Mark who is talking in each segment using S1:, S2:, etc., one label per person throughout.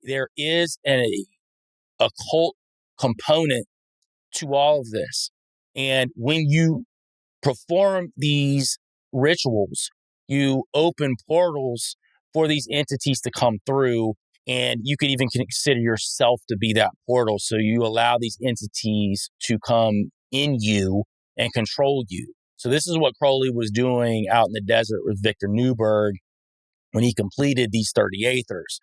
S1: there is an occult component to all of this. And when you perform these rituals, you open portals for these entities to come through, and you could even consider yourself to be that portal. So you allow these entities to come in you and control you. So this is what Crowley was doing out in the desert with Victor Newberg when he completed these 30 Aethers.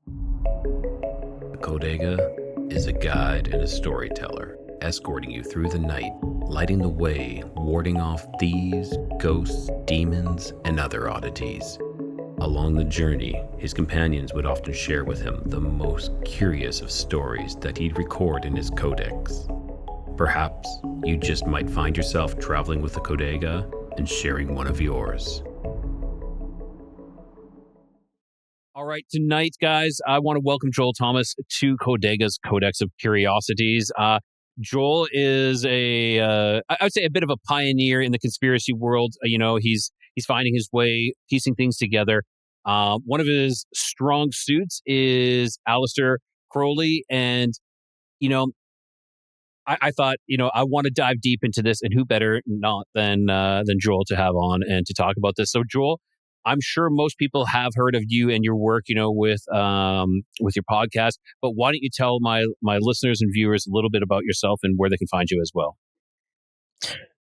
S2: The Codega is a guide and a storyteller, escorting you through the night, lighting the way, warding off thieves, ghosts, demons, and other oddities. Along the journey, his companions would often share with him the most curious of stories that he'd record in his codex. Perhaps you just might find yourself traveling with the Codega and sharing one of yours.
S3: All right, tonight, guys, I want to welcome Joel Thomas to Codega's Codex of Curiosities. Joel is I would say a bit of a pioneer in the conspiracy world. He's finding his way, piecing things together. One of his strong suits is Aleister Crowley, and I thought, I want to dive deep into this, and who better not than Joel to have on and to talk about this. So, Joel, I'm sure most people have heard of you and your work, with your podcast. But why don't you tell my listeners and viewers a little bit about yourself and where they can find you as well?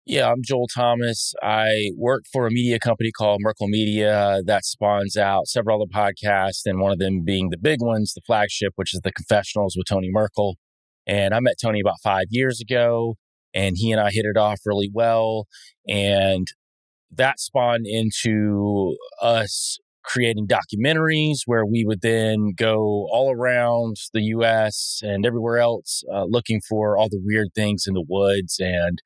S1: Yeah, I'm Joel Thomas. I work for a media company called Merkle Media that spawns out several other podcasts, and one of them being the big ones, the flagship, which is the Confessionals with Tony Merkel. And I met Tony about 5 years ago, and he and I hit it off really well. And that spawned into us creating documentaries where we would then go all around the U.S. and everywhere else looking for all the weird things in the woods and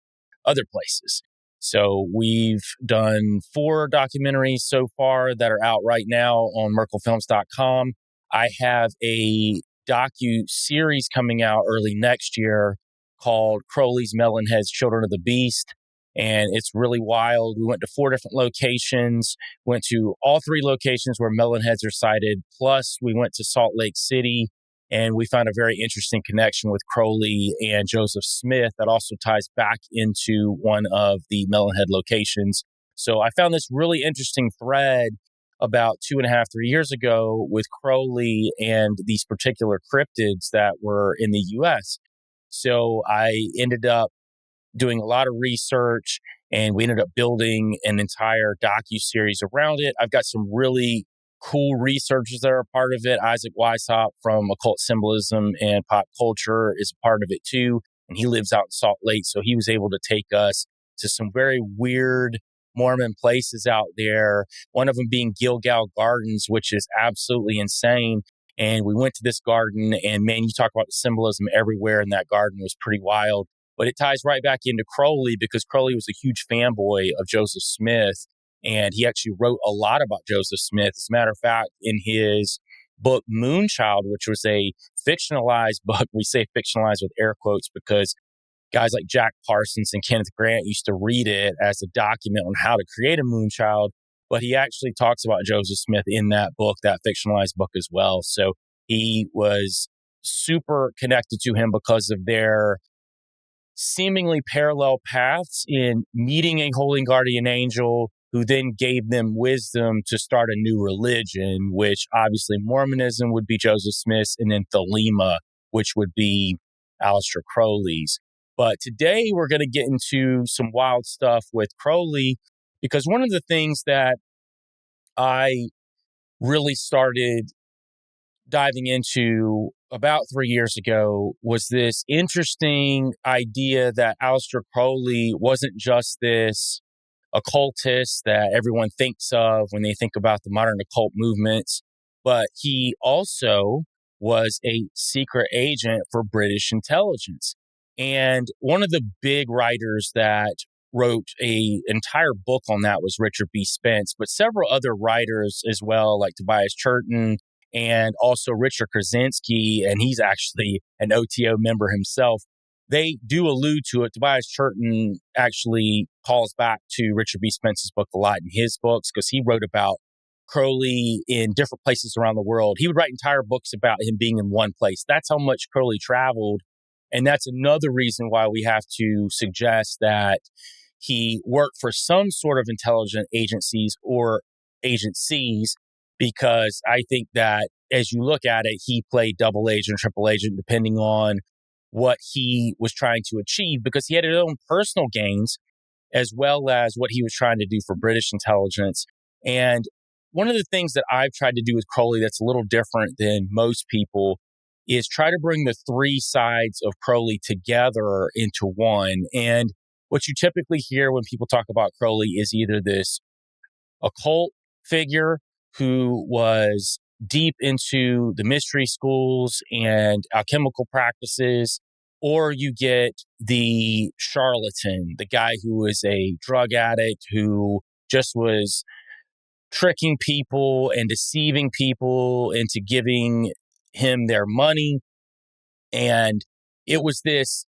S1: other places. So we've done 4 documentaries so far that are out right now on merkelfilms.com. I have a docu-series coming out early next year called Crowley's Melonheads, Children of the Beast. And it's really wild. We went to 4 different locations, went to all 3 locations where melonheads are sighted. Plus, we went to Salt Lake City, and we found a very interesting connection with Crowley and Joseph Smith that also ties back into one of the melonhead locations. So I found this really interesting thread about 2.5, 3 years ago with Crowley and these particular cryptids that were in the U.S. So I ended up doing a lot of research, and we ended up building an entire docu-series around it. I've got some really cool researchers that are a part of it. Isaac Weishaupt from Occult Symbolism and Pop Culture is a part of it too, and he lives out in Salt Lake, so he was able to take us to some very weird Mormon places out there, one of them being Gilgal Gardens, which is absolutely insane. And we went to this garden, and man, you talk about the symbolism everywhere in that garden was pretty wild. But it ties right back into Crowley because Crowley was a huge fanboy of Joseph Smith, and he actually wrote a lot about Joseph Smith. As a matter of fact, in his book Moonchild, which was a fictionalized book, we say fictionalized with air quotes because guys like Jack Parsons and Kenneth Grant used to read it as a document on how to create a Moonchild, but he actually talks about Joseph Smith in that book, that fictionalized book as well. So he was super connected to him because of their seemingly parallel paths in meeting a holy guardian angel who then gave them wisdom to start a new religion, which obviously Mormonism would be Joseph Smith's, and then Thelema, which would be Aleister Crowley's. But today we're going to get into some wild stuff with Crowley, because one of the things that I really started diving into about 3 years ago was this interesting idea that Aleister Crowley wasn't just this occultist that everyone thinks of when they think about the modern occult movements, but he also was a secret agent for British intelligence. And one of the big writers that wrote an entire book on that was Richard B. Spence, but several other writers as well, like Tobias Churton and also Richard Krasinski, and he's actually an O.T.O member himself. They do allude to it. Tobias Churton actually calls back to Richard B. Spence's book a lot in his books because he wrote about Crowley in different places around the world. He would write entire books about him being in one place. That's how much Crowley traveled. And that's another reason why we have to suggest that he worked for some sort of intelligence agencies or agencies, because I think that as you look at it, he played double agent, triple agent, depending on what he was trying to achieve, because he had his own personal gains as well as what he was trying to do for British intelligence. And one of the things that I've tried to do with Crowley that's a little different than most people is try to bring the three sides of Crowley together into one. And what you typically hear when people talk about Crowley is either this occult figure who was deep into the mystery schools and alchemical practices, or you get the charlatan, the guy who is a drug addict who just was tricking people and deceiving people into giving him their money. And it was this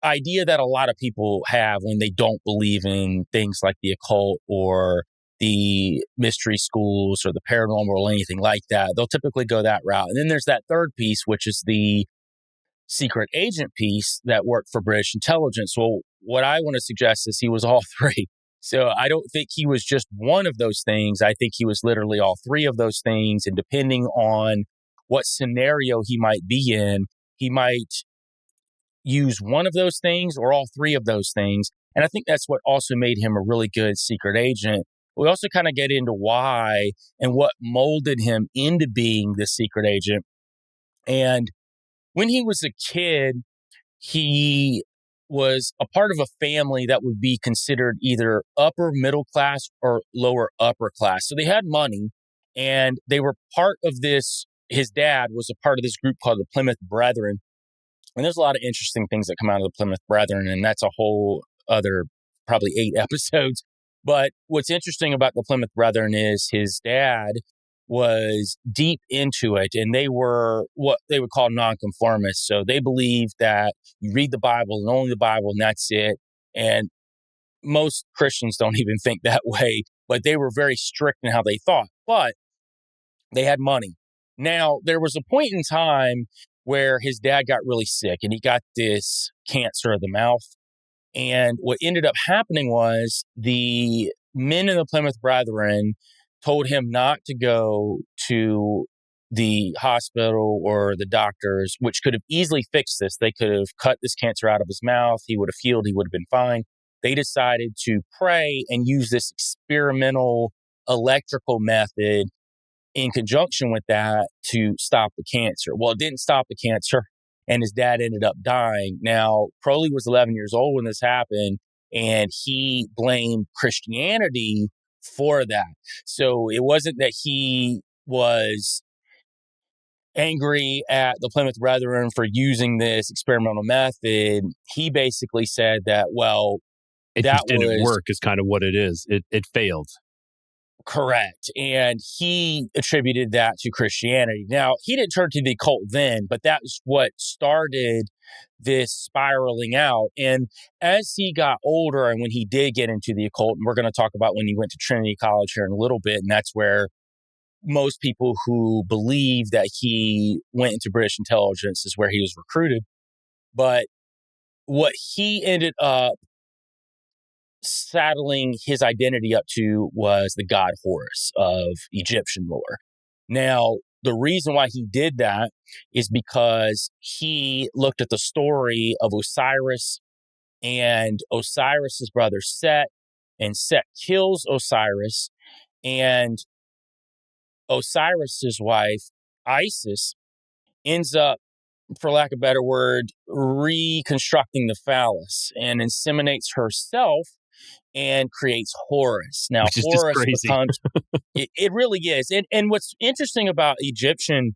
S1: idea that a lot of people have when they don't believe in things like the occult or the mystery schools or the paranormal or anything like that. They'll typically go that route. And then there's that third piece, which is the secret agent piece that worked for British intelligence. Well, what I want to suggest is he was all three. So I don't think he was just one of those things. I think he was literally all three of those things. And depending on what scenario he might be in, he might use one of those things or all three of those things. And I think that's what also made him a really good secret agent. We also kind of get into why and what molded him into being the secret agent. And when he was a kid, he was a part of a family that would be considered either upper middle class or lower upper class. So they had money and they were part of this. His dad was a part of this group called the Plymouth Brethren. And there's a lot of interesting things that come out of the Plymouth Brethren, and that's a whole other probably 8 episodes. But what's interesting about the Plymouth Brethren is his dad was deep into it, and they were what they would call nonconformists. So they believed that you read the Bible and only the Bible, and that's it. And most Christians don't even think that way, but they were very strict in how they thought. But they had money. Now, there was a point in time where his dad got really sick and he got this cancer of the mouth. And what ended up happening was the men in the Plymouth Brethren told him not to go to the hospital or the doctors, which could have easily fixed this. They could have cut this cancer out of his mouth. He would have healed. He would have been fine. They decided to pray and use this experimental electrical method in conjunction with that to stop the cancer. Well, it didn't stop the cancer, and his dad ended up dying. Now, Crowley was 11 years old when this happened, and he blamed Christianity for that. So it wasn't that he was angry at the Plymouth Brethren for using this experimental method. He basically said that, well,
S3: It
S1: that
S3: just didn't
S1: was
S3: work is kind of what it is. It failed.
S1: correct. And he attributed that to Christianity. Now, he didn't turn to the occult then, but that's what started this spiraling out. And as he got older and when he did get into the occult, and we're going to talk about when he went to Trinity College here in a little bit, and that's where most people who believe that he went into British intelligence is where he was recruited. But what he ended up saddling his identity up to was the god Horus of Egyptian lore. Now, the reason why he did that is because he looked at the story of Osiris and Osiris's brother Set, and Set kills Osiris, and Osiris's wife, Isis, ends up, for lack of a better word, reconstructing the phallus and inseminates herself and creates Horus. Now,
S3: Which is just
S1: Horus
S3: crazy.
S1: becomes, it really is. And what's interesting about Egyptian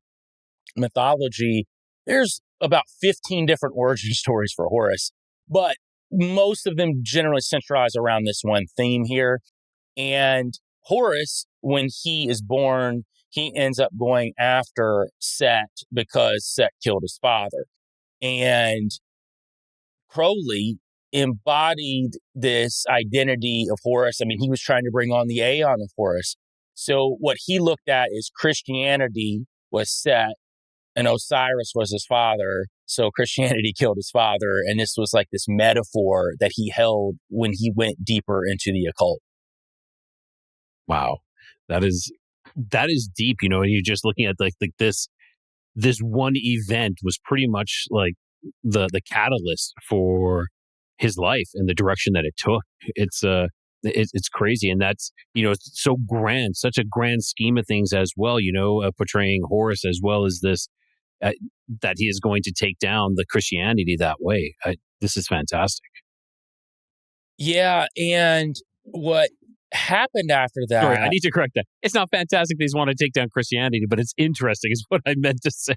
S1: mythology, there's about 15 different origin stories for Horus, but most of them generally centralize around this one theme here. And Horus, when he is born, he ends up going after Set because Set killed his father. And Crowley embodied this identity of Horus. I mean, he was trying to bring on the Aeon of Horus. So what he looked at is Christianity was Set and Osiris was his father. So Christianity killed his father. And this was like this metaphor that he held when he went deeper into the occult.
S3: Wow. That is deep, and you're just looking at like this one event was pretty much like the catalyst for his life and the direction that it took. It's crazy, and that's it's so grand, such a grand scheme of things as well. Portraying Horus as well as this that he is going to take down the Christianity that way. This is fantastic.
S1: Yeah, and what happened after that?
S3: Sorry, I need to correct that. It's not fantastic that he's want to take down Christianity, but it's interesting is what I meant to say.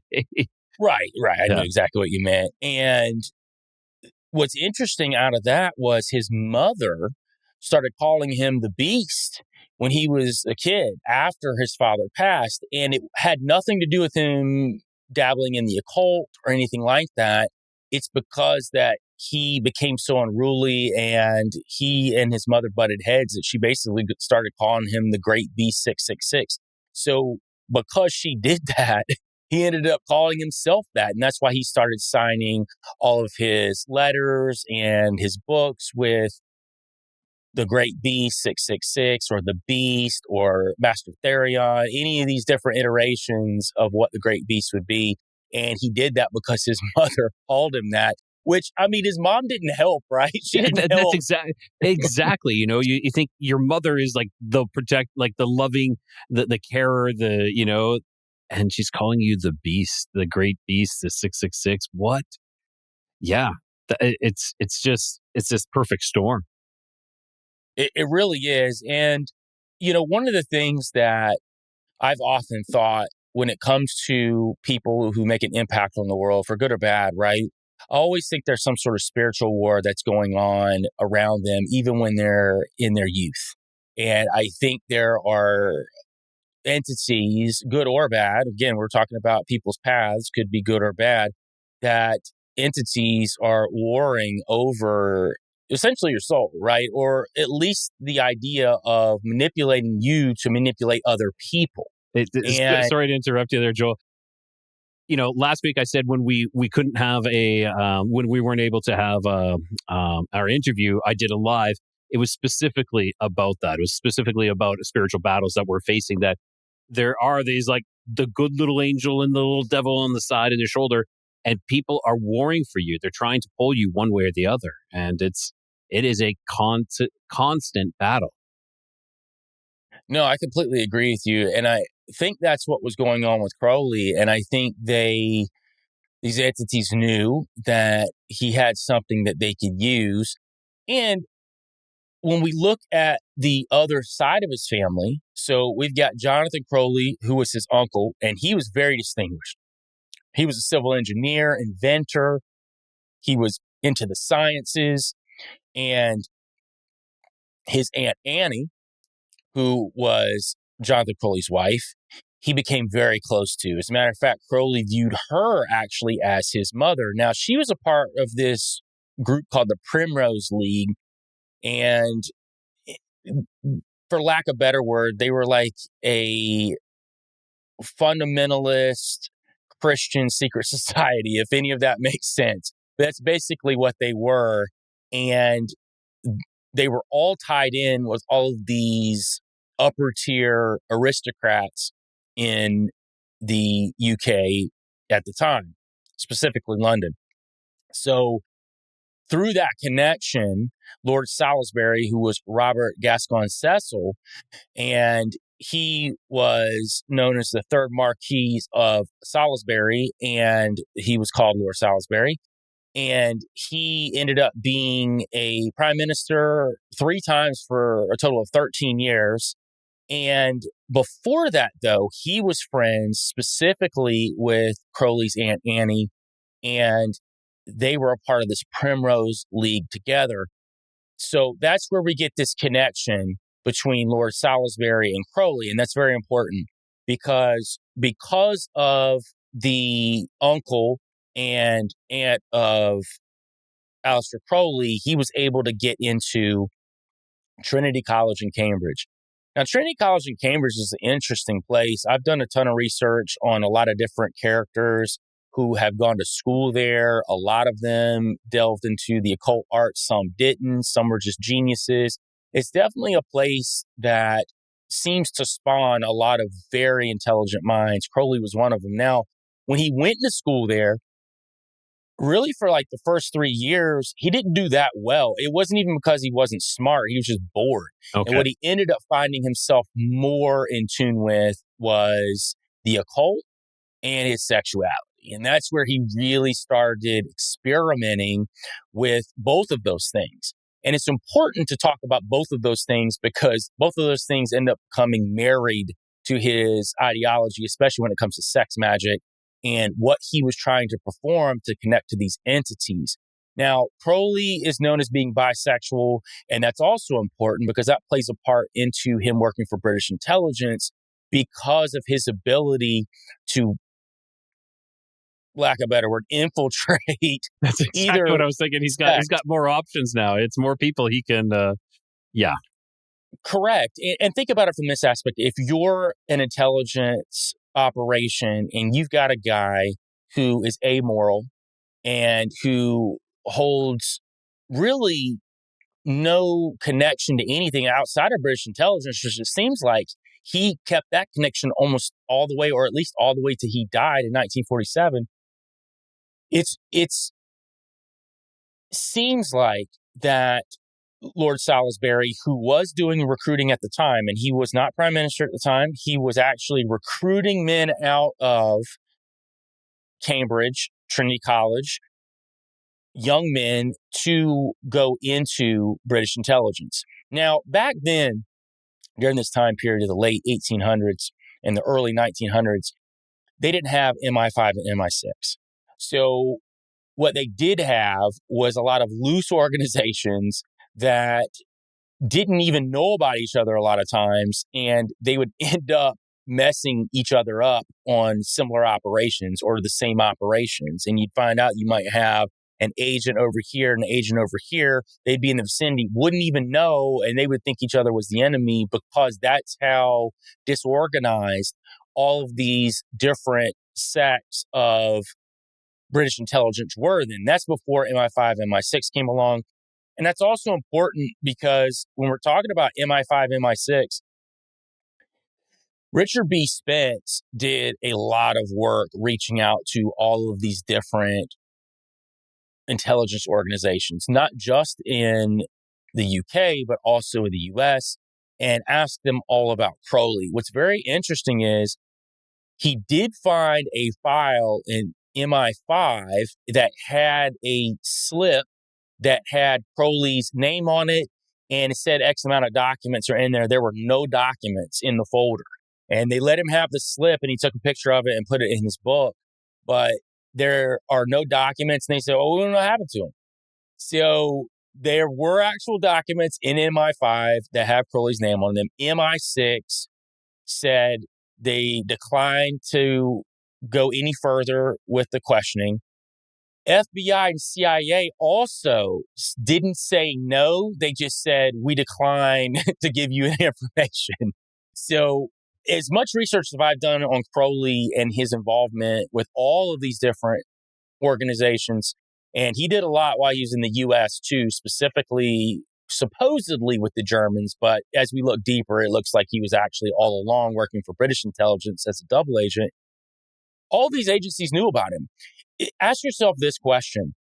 S1: Right. I knew exactly what you meant. And what's interesting out of that was his mother started calling him the beast when he was a kid after his father passed. And it had nothing to do with him dabbling in the occult or anything like that. It's because that he became so unruly and he and his mother butted heads that she basically started calling him the Great Beast 666. So because she did that, he ended up calling himself that. And that's why he started signing all of his letters and his books with the Great Beast 666 or the Beast or Master Therion, any of these different iterations of what the Great Beast would be. And he did that because his mother called him that, which, I mean, his mom didn't help, right? She didn't help.
S3: That's exactly. You think your mother is like the the loving, the carer, and she's calling you the beast, the Great Beast, the 666. What? Yeah. It's this perfect storm.
S1: It really is. And, one of the things that I've often thought when it comes to people who make an impact on the world, for good or bad, right? I always think there's some sort of spiritual war that's going on around them, even when they're in their youth. And I think there are entities, good or bad, again, we're talking about people's paths, could be good or bad, that entities are warring over essentially your soul, right? Or at least the idea of manipulating you to manipulate other people.
S3: Sorry to interrupt you there, Joel. Last week I said when we couldn't have when we weren't able to have our interview, I did a live. It was specifically about that. It was specifically about spiritual battles that we're facing, that there are these like the good little angel and the little devil on the side of their shoulder, and people are warring for you. They're trying to pull you one way or the other. And it is a constant battle.
S1: No, I completely agree with you. And I think that's what was going on with Crowley. And I think these entities knew that he had something that they could use. And when we look at the other side of his family, so we've got Jonathan Crowley, who was his uncle, and he was very distinguished. He was a civil engineer, inventor. He was into the sciences. And his Aunt Annie, who was Jonathan Crowley's wife, he became very close to. As a matter of fact, Crowley viewed her actually as his mother. Now, she was a part of this group called the Primrose League. And for lack of a better word, they were like a fundamentalist Christian secret society, if any of that makes sense. That's basically what they were. And they were all tied in with all of these upper tier aristocrats in the UK at the time, specifically London. So through that connection, Lord Salisbury, who was Robert Gascoigne Cecil, and he was known as the third Marquis of Salisbury, and he was called Lord Salisbury. And he ended up being a prime minister 3 times for a total of 13 years. And before that, though, he was friends specifically with Crowley's Aunt Annie, and they were a part of this Primrose League together. So that's where we get this connection between Lord Salisbury and Crowley. And that's very important because of the uncle and aunt of Aleister Crowley, he was able to get into Trinity College in Cambridge. Now, Trinity College in Cambridge is an interesting place. I've done a ton of research on a lot of different characters who have gone to school there. A lot of them delved into the occult arts. Some didn't. Some were just geniuses. It's definitely a place that seems to spawn a lot of very intelligent minds. Crowley was one of them. Now, when he went to school there, really for like the first 3 years, he didn't do that well. It wasn't even because he wasn't smart. He was just bored.
S3: Okay.
S1: And what he ended up finding himself more in tune with was the occult and his sexuality. And that's where he really started experimenting with both of those things. And it's important to talk about both of those things because both of those things end up becoming married to his ideology, especially when it comes to sex magic and what he was trying to perform to connect to these entities. Now, Crowley is known as being bisexual, and that's also important because that plays a part into him working for British intelligence because of his ability to, lack of a better word, infiltrate.
S3: That's exactly what I was thinking. He's got more options now. It's more people he can, yeah.
S1: Correct. And think about it from this aspect. If you're an intelligence operation and you've got a guy who is amoral and who holds really no connection to anything outside of British intelligence, which it seems like he kept that connection almost all the way, or at least all the way to he died in 1947. It's seems like that Lord Salisbury, who was doing recruiting at the time, and he was not prime minister at the time, he was actually recruiting men out of Cambridge, Trinity College, young men to go into British intelligence. Now, back then, during this time period of the late 1800s and the early 1900s, they didn't have MI5 and MI6. So what they did have was a lot of loose organizations that didn't even know about each other a lot of times, and they would end up messing each other up on similar operations or the same operations. And you'd find out you might have an agent over here and an agent over here. They'd be in the vicinity, wouldn't even know, and they would think each other was the enemy because that's how disorganized all of these different sects of British intelligence were then. That's before MI5, MI6 came along. And that's also important because when we're talking about MI5, MI6, Richard B. Spence did a lot of work reaching out to all of these different intelligence organizations, not just in the UK, but also in the US, and asked them all about Crowley. What's very interesting is he did find a file in MI5 that had a slip that had Crowley's name on it, and it said X amount of documents are in there. There were no documents in the folder. And they let him have the slip, and he took a picture of it and put it in his book. But there are no documents, and they said, oh, we don't know what happened to him. So there were actual documents in MI5 that have Crowley's name on them. MI6 said they declined to go any further with the questioning. FBI and CIA also didn't say no. They just said, we decline to give you information. So as much research as I've done on Crowley and his involvement with all of these different organizations, and he did a lot while he was in the U.S. too, specifically, supposedly with the Germans. But as we look deeper, it looks like he was actually all along working for British intelligence as a double agent. All these agencies knew about him. Ask yourself this question.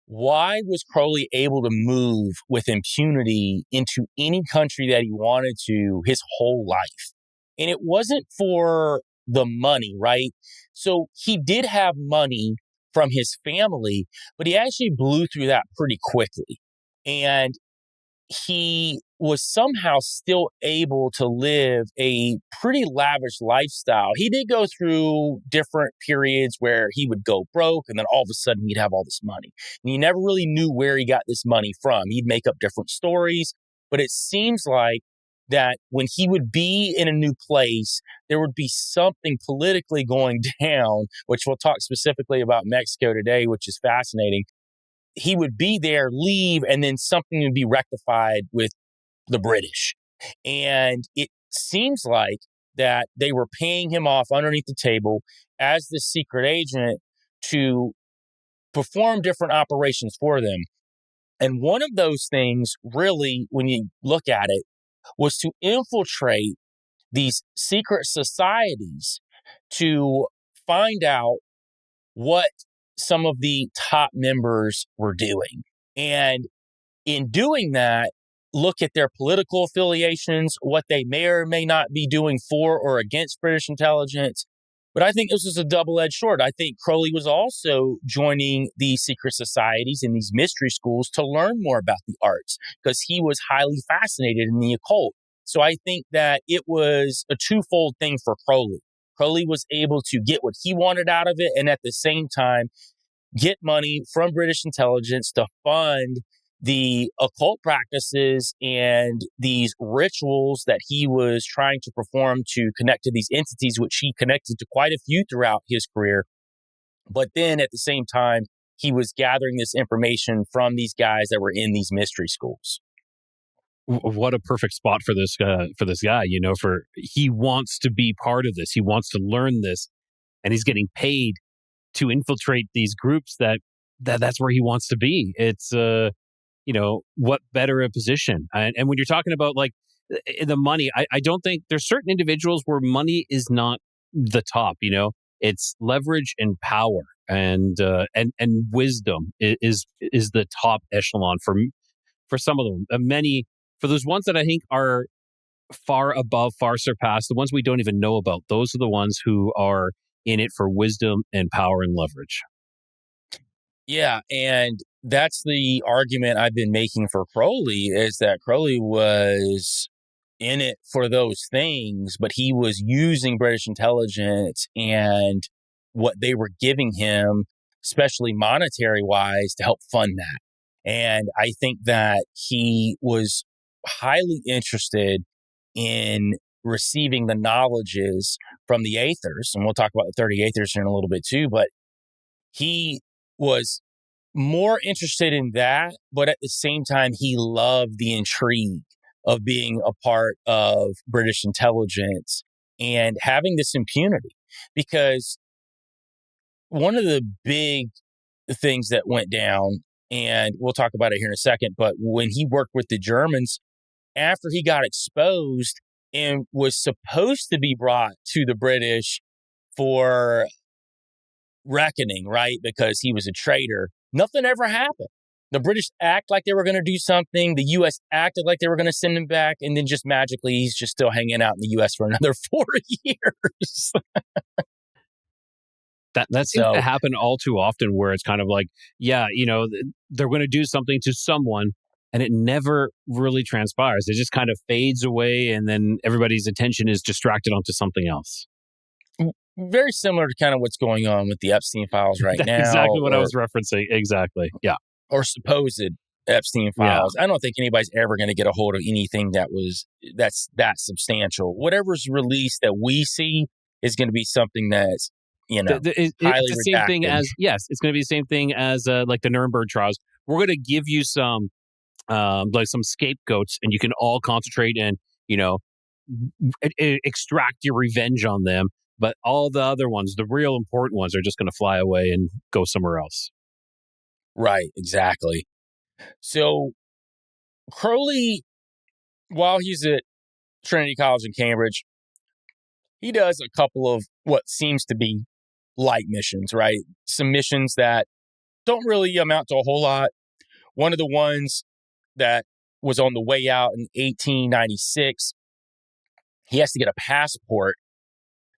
S1: Why was Crowley able to move with impunity into any country that he wanted to his whole life? And it wasn't for the money, right? So he did have money from his family, but he actually blew through that pretty quickly. And he was somehow still able to live a pretty lavish lifestyle. He did go through different periods where he would go broke, and then all of a sudden he'd have all this money. And you never really knew where he got this money from. He'd make up different stories, but it seems like that when he would be in a new place, there would be something politically going down, which we'll talk specifically about Mexico today, which is fascinating. He would be there, leave, and then something would be rectified with the British And it seems like that they were paying him off underneath the table as the secret agent to perform different operations for them. And one of those things, really, when you look at it, was to infiltrate these secret societies to find out what some of the top members were doing. And in doing that, look at their political affiliations, what they may or may not be doing for or against British intelligence. But I think this was a double-edged sword. I think Crowley was also joining these secret societies and these mystery schools to learn more about the arts because he was highly fascinated in the occult. So I think that it was a twofold thing for Crowley. Crowley was able to get what he wanted out of it and at the same time get money from British intelligence to fund the occult practices and these rituals that he was trying to perform to connect to these entities, which he connected to quite a few throughout his career. But then at the same time, he was gathering this information from these guys that were in these mystery schools.
S3: What a perfect spot for this guy, for he wants to be part of this. He wants to learn this, and he's getting paid to infiltrate these groups that's where he wants to be. It's what better a position. And when you're talking about like the money, I don't think there's certain individuals where money is not the top, it's leverage and power and wisdom is the top echelon for some of them. For those ones that I think are far above, far surpassed, the ones we don't even know about, those are the ones who are in it for wisdom and power and leverage.
S1: Yeah, and that's the argument I've been making for Crowley, is that Crowley was in it for those things, but he was using British intelligence and what they were giving him, especially monetary wise, to help fund that. And I think that he was highly interested in receiving the knowledges from the Aethyrs, and we'll talk about the 30 Aethyrs here in a little bit too, but he was more interested in that, but at the same time, he loved the intrigue of being a part of British intelligence and having this impunity. Because one of the big things that went down, and we'll talk about it here in a second, but when he worked with the Germans, after he got exposed and was supposed to be brought to the British for reckoning, right? Because he was a traitor. Nothing ever happened. The British act like they were going to do something. The U.S. acted like they were going to send him back. And then just magically, he's just still hanging out in the U.S. for another 4 years.
S3: That seems to happen all too often, where it's kind of like, they're going to do something to someone and it never really transpires. It just kind of fades away and then everybody's attention is distracted onto something else.
S1: Very similar to kind of what's going on with the Epstein files right now.
S3: Exactly what I was referencing. Exactly. Yeah.
S1: Or supposed Epstein files. Yeah. I don't think anybody's ever going to get a hold of anything that's that substantial. Whatever's released that we see is going to be something that's, highly
S3: it's the same
S1: redacted.
S3: thing as, yes, it's going to be the same thing as like the Nuremberg trials. We're going to give you some scapegoats and you can all concentrate and, extract your revenge on them. But all the other ones, the real important ones, are just going to fly away and go somewhere else.
S1: Right, exactly. So Crowley, while he's at Trinity College in Cambridge, he does a couple of what seems to be light missions, right? Some missions that don't really amount to a whole lot. One of the ones that was on the way out in 1896, he has to get a passport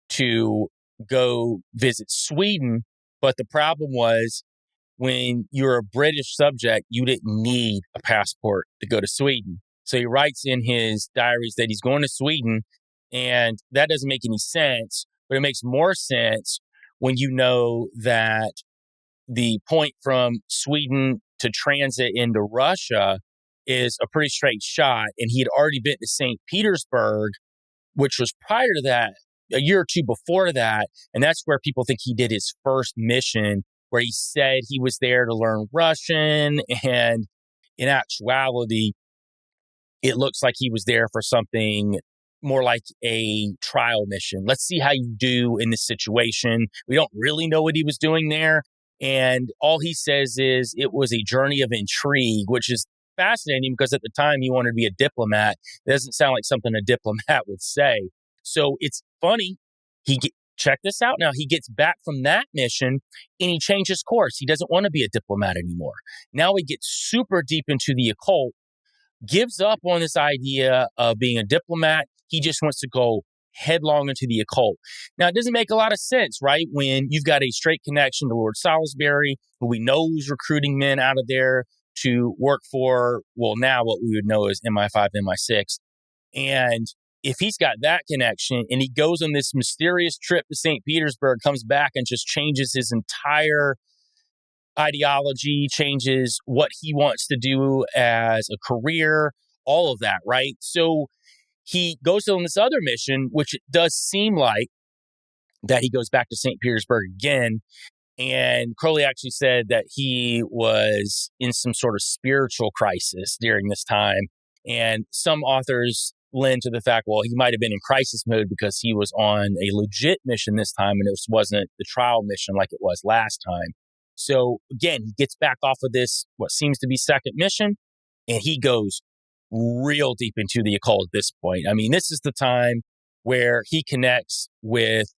S1: to go visit Sweden. But the problem was, when you're a British subject, you didn't need a passport to go to Sweden. So he writes in his diaries that he's going to Sweden, and that doesn't make any sense. But it makes more sense when you know that the point from Sweden to transit into Russia is a pretty straight shot. And he had already been to St. Petersburg, which was prior to that, a year or two before that. And that's where people think he did his first mission, where he said he was there to learn Russian. And in actuality, it looks like he was there for something more like a trial mission. Let's see how you do in this situation. We don't really know what he was doing there. And all he says is it was a journey of intrigue, which is fascinating because at the time he wanted to be a diplomat. It doesn't sound like something a diplomat would say. So it's funny. Check this out now. He gets back from that mission and he changes course. He doesn't want to be a diplomat anymore. Now he gets super deep into the occult, gives up on this idea of being a diplomat. He just wants to go headlong into the occult. Now, it doesn't make a lot of sense, right? When you've got a straight connection to Lord Salisbury, who we know is recruiting men out of there to work for, well, now what we would know as MI5, MI6. And if he's got that connection and he goes on this mysterious trip to St. Petersburg, comes back and just changes his entire ideology, changes what he wants to do as a career, all of that, right? So he goes on this other mission, which it does seem like that he goes back to St. Petersburg again. And Crowley actually said that he was in some sort of spiritual crisis during this time. And some authors lend to the fact, well, he might have been in crisis mode because he was on a legit mission this time and it wasn't the trial mission like it was last time. So again, he gets back off of this, what seems to be second mission, and he goes real deep into the occult at this point. I mean, this is the time where he connects with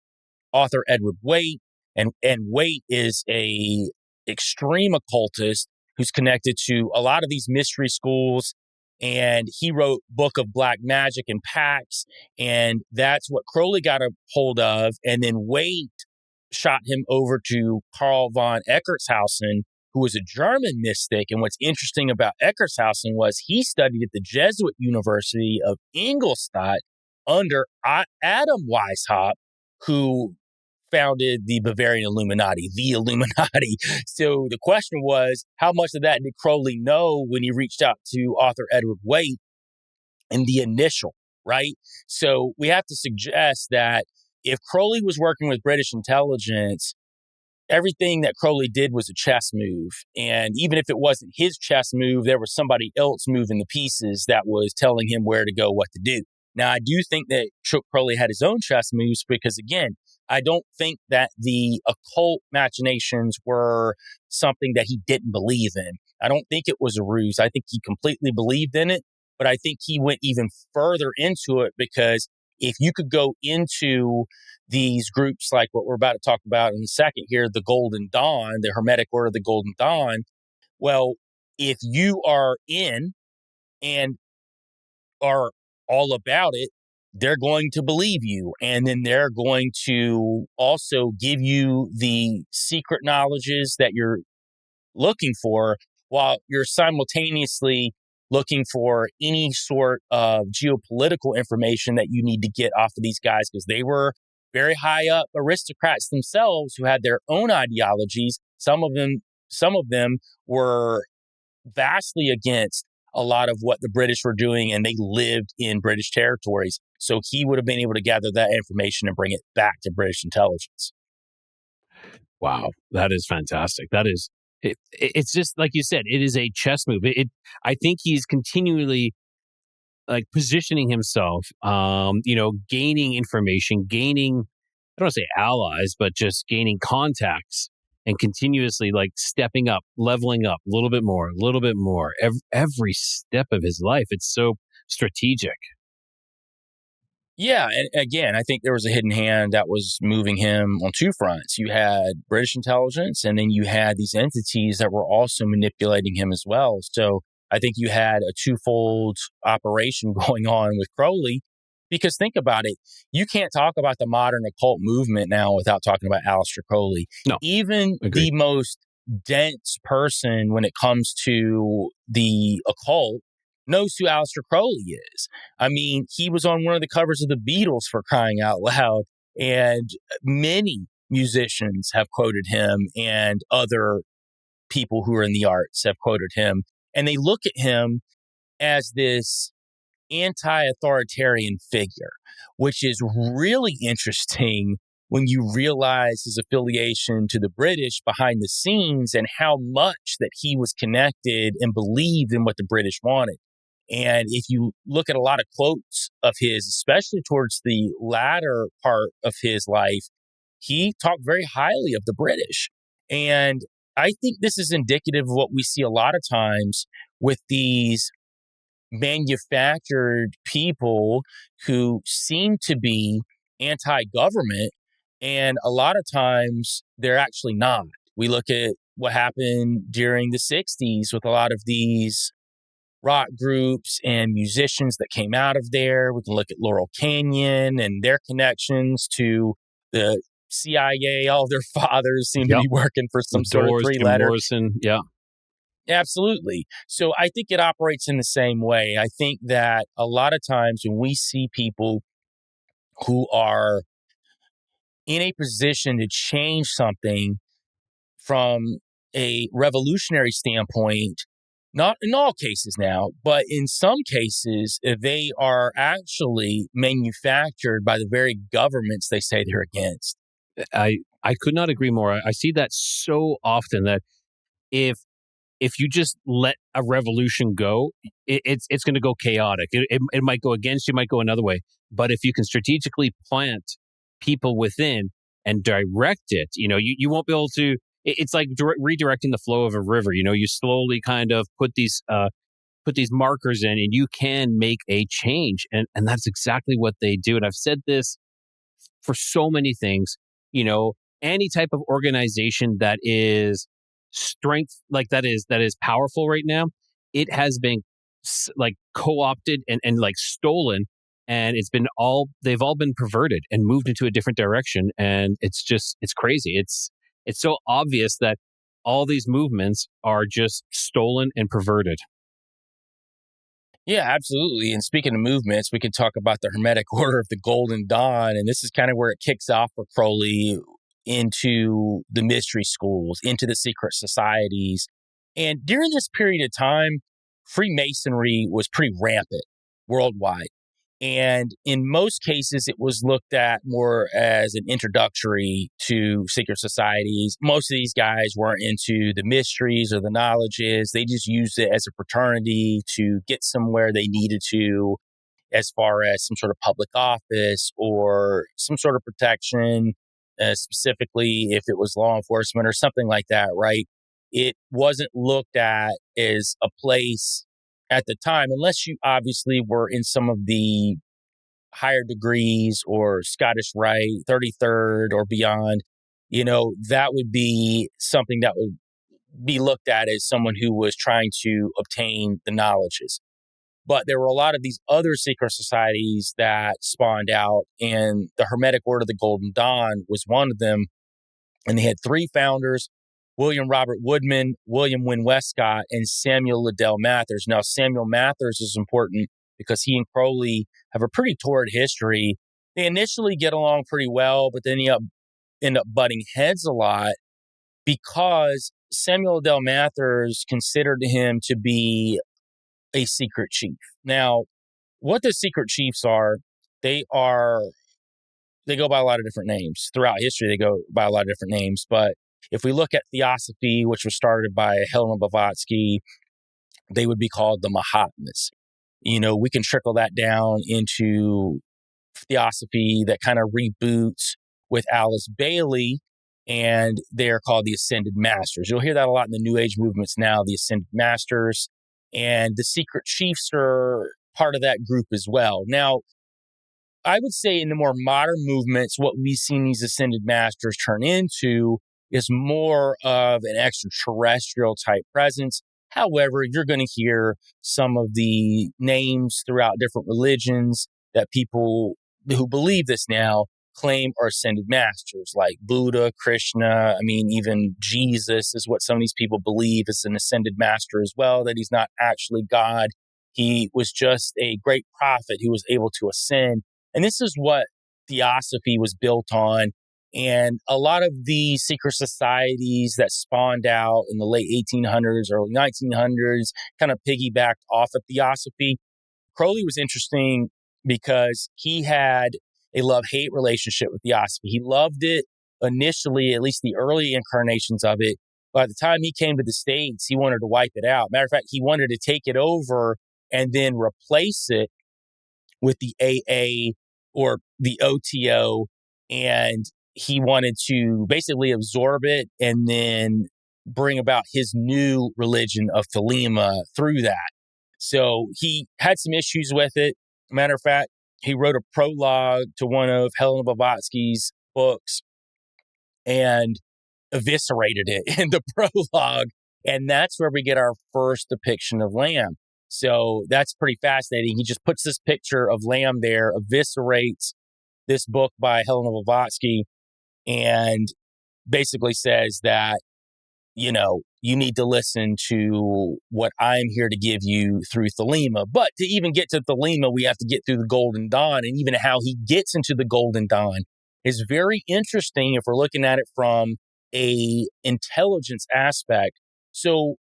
S1: author Edward Waite, and Waite is a extreme occultist who's connected to a lot of these mystery schools, and he wrote Book of Black Magic and Pacts, and that's what Crowley got a hold of, and then Waite shot him over to Karl von Eckartshausen, who was a German mystic. And what's interesting about Eckartshausen was he studied at the Jesuit University of Ingolstadt under Adam Weishaupt, who founded the Bavarian Illuminati, the Illuminati. So the question was, how much of that did Crowley know when he reached out to author Edward Waite in the initial, right? So we have to suggest that if Crowley was working with British intelligence, everything that Crowley did was a chess move. And even if it wasn't his chess move, there was somebody else moving the pieces that was telling him where to go, what to do. Now, I do think that Crowley had his own chess moves because, again, I don't think that the occult machinations were something that he didn't believe in. I don't think it was a ruse. I think he completely believed in it, but I think he went even further into it because if you could go into these groups like what we're about to talk about in a second here, the Golden Dawn, the Hermetic Order of the Golden Dawn, well, if you are in and are all about it, they're going to believe you. And then they're going to also give you the secret knowledges that you're looking for while you're simultaneously looking for any sort of geopolitical information that you need to get off of these guys because they were very high up aristocrats themselves who had their own ideologies. Some of them were vastly against a lot of what the British were doing, and they lived in British territories. So he would have been able to gather that information and bring it back to British intelligence.
S3: Wow, that is fantastic. That is, it's just like you said, it is a chess move. I think he's continually like positioning himself, gaining information, gaining, I don't want to say allies, but just gaining contacts and continuously like stepping up, leveling up a little bit more, every step of his life. It's so strategic.
S1: Yeah, and again, I think there was a hidden hand that was moving him on two fronts. You had British intelligence, and then you had these entities that were also manipulating him as well. So I think you had a twofold operation going on with Crowley, because think about it. You can't talk about the modern occult movement now without talking about Aleister Crowley.
S3: No,
S1: even
S3: agreed.
S1: The most dense person when it comes to the occult knows who Aleister Crowley is. I mean, he was on one of the covers of the Beatles, for crying out loud, and many musicians have quoted him, and other people who are in the arts have quoted him. And they look at him as this anti-authoritarian figure, which is really interesting when you realize his affiliation to the British behind the scenes and how much that he was connected and believed in what the British wanted. And if you look at a lot of quotes of his, especially towards the latter part of his life, he talked very highly of the British. And I think this is indicative of what we see a lot of times with these manufactured people who seem to be anti-government, and a lot of times they're actually not. We look at what happened during the 60s with a lot of these rock groups and musicians that came out of there. We can look at Laurel Canyon and their connections to the CIA. All of their fathers seem to be working for some sort of three-letter.
S3: Jim Morrison, yeah.
S1: Absolutely. So I think it operates in the same way. I think that a lot of times when we see people who are in a position to change something from a revolutionary standpoint, not in all cases now, but in some cases, they are actually manufactured by the very governments they say they're against.
S3: I could not agree more. I see that so often that if you just let a revolution go, it's going to go chaotic. It might go against you, might go another way. But if you can strategically plant people within and direct it, you won't be able to. It's like redirecting the flow of a river. You slowly kind of put these markers in, and you can make a change. And that's exactly what they do. And I've said this for so many things. Any type of organization that is strength, like that is powerful right now, it has been like co-opted and like stolen, and they've all been perverted and moved into a different direction. And it's crazy. It's so obvious that all these movements are just stolen and perverted.
S1: Yeah, absolutely. And speaking of movements, we can talk about the Hermetic Order of the Golden Dawn. And this is kind of where it kicks off for Crowley into the mystery schools, into the secret societies. And during this period of time, Freemasonry was pretty rampant worldwide. And in most cases, it was looked at more as an introductory to secret societies. Most of these guys weren't into the mysteries or the knowledges. They just used it as a fraternity to get somewhere they needed to, as far as some sort of public office or some sort of protection, specifically if it was law enforcement or something like that, right? It wasn't looked at as a place at the time, unless you obviously were in some of the higher degrees or Scottish Rite, 33rd or beyond, that would be something that would be looked at as someone who was trying to obtain the knowledges. But there were a lot of these other secret societies that spawned out, and the Hermetic Order of the Golden Dawn was one of them. And they had three founders: William Robert Woodman, William Wynne Westcott, and Samuel Liddell Mathers. Now, Samuel Mathers is important because he and Crowley have a pretty torrid history. They initially get along pretty well, but then end up butting heads a lot because Samuel Liddell Mathers considered him to be a secret chief. Now, what the secret chiefs are, they go by a lot of different names. Throughout history, they go by a lot of different names. But if we look at Theosophy, which was started by Helena Blavatsky, they would be called the Mahatmas. We can trickle that down into Theosophy that kind of reboots with Alice Bailey, and they're called the Ascended Masters. You'll hear that a lot in the New Age movements now, the Ascended Masters, and the Secret Chiefs are part of that group as well. Now, I would say in the more modern movements, what we've seen these Ascended Masters turn into is more of an extraterrestrial type presence. However, you're going to hear some of the names throughout different religions that people who believe this now claim are Ascended Masters, like Buddha, Krishna. Even Jesus is what some of these people believe is an Ascended Master as well, that he's not actually God. He was just a great prophet who was able to ascend. And this is what Theosophy was built on. And a lot of the secret societies that spawned out in the late 1800s, early 1900s, kind of piggybacked off of Theosophy. Crowley was interesting because he had a love-hate relationship with Theosophy. He loved it initially, at least the early incarnations of it. By the time he came to the States, he wanted to wipe it out. Matter of fact, he wanted to take it over and then replace it with the AA or the O.T.O. And he wanted to basically absorb it and then bring about his new religion of Thelema through that. So he had some issues with it. Matter of fact, he wrote a prologue to one of Helena Blavatsky's books and eviscerated it in the prologue. And that's where we get our first depiction of Lamb. So that's pretty fascinating. He just puts this picture of Lamb there, eviscerates this book by Helena Blavatsky, and basically says that, you know, you need to listen to what I'm here to give you through Thelema. But to even get to Thelema, we have to get through the Golden Dawn. And even how he gets into the Golden Dawn is very interesting if we're looking at it from a intelligence aspect. So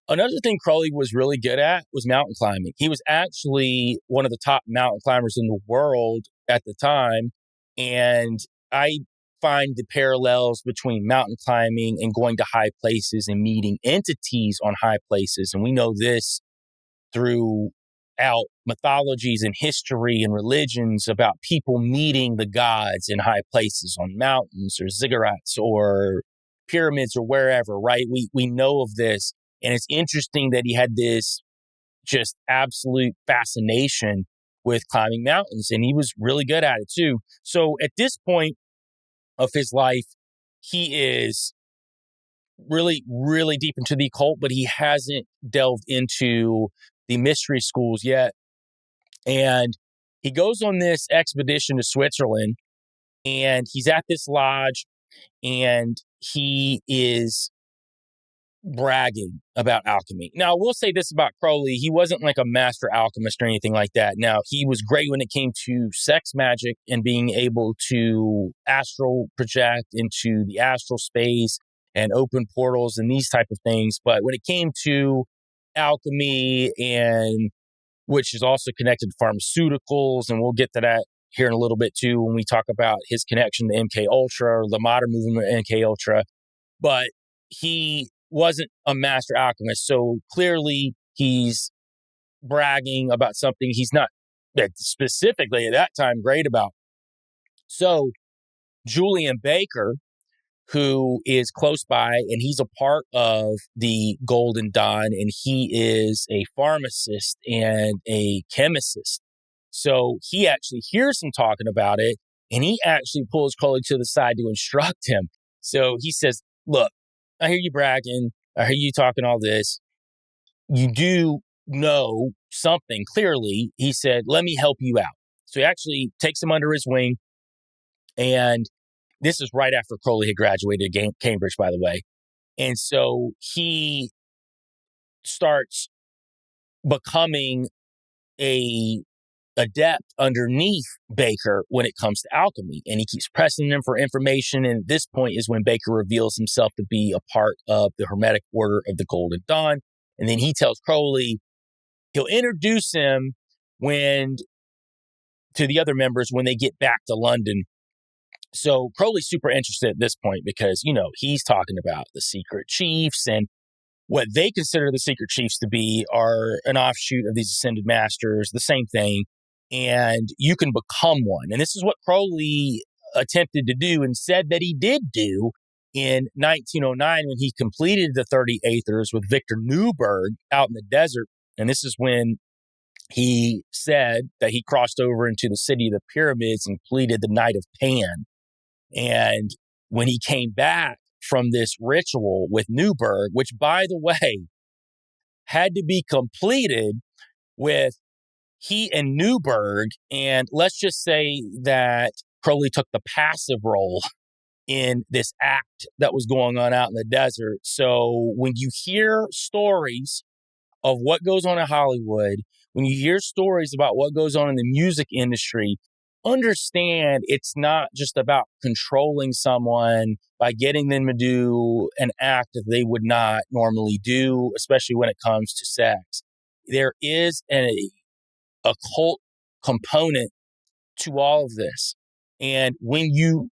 S1: another thing Crowley was really good at was mountain climbing. He was actually one of the top mountain climbers in the world at the time. And I find the parallels between mountain climbing and going to high places and meeting entities on high places. And we know this throughout mythologies and history and religions about people meeting the gods in high places on mountains or ziggurats or pyramids or wherever, right? We know of this. And it's interesting that he had this just absolute fascination with climbing mountains, and he was really good at it too. So at this point of his life, he is really, really deep into the occult, but he hasn't delved into the mystery schools yet. And he goes on this expedition to Switzerland, and he's at this lodge, and he is bragging about alchemy. Now, I will say this about Crowley. He wasn't like a master alchemist or anything like that. Now, he was great when it came to sex magic and being able to astral project into the astral space and open portals and these type of things. But when it came to alchemy, and which is also connected to pharmaceuticals, and we'll get to that here in a little bit too when we talk about his connection to MK Ultra or the modern movement of MK Ultra. But he wasn't a master alchemist. So clearly he's bragging about something he's not specifically at that time great about. So Julian Baker, who is close by, and he's a part of the Golden Dawn, and he is a pharmacist and a chemist. So he actually hears him talking about it, and he actually pulls Crowley to the side to instruct him. So he says, look, I hear you bragging. I hear you talking all this. You do know something clearly. He said, let me help you out. So he actually takes him under his wing. And this is right after Crowley had graduated Cambridge, by the way. And so he starts becoming a adept underneath Baker when it comes to alchemy. And he keeps pressing him for information. And at this point is when Baker reveals himself to be a part of the Hermetic Order of the Golden Dawn. And then he tells Crowley he'll introduce him to the other members when they get back to London. So Crowley's super interested at this point because, you know, he's talking about the secret chiefs, and what they consider the secret chiefs to be are an offshoot of these ascended masters, the same thing. And you can become one. And this is what Crowley attempted to do and said that he did do in 1909 when he completed the 30 Aethyrs with Victor Newberg out in the desert. And this is when he said that he crossed over into the city of the pyramids and completed the Night of Pan. And when he came back from this ritual with Newberg, which, by the way, had to be completed with he and Newberg, and let's just say that Crowley took the passive role in this act that was going on out in the desert. So when you hear stories of what goes on in Hollywood, when you hear stories about what goes on in the music industry, understand it's not just about controlling someone by getting them to do an act that they would not normally do, especially when it comes to sex. There is an occult component to all of this. And when you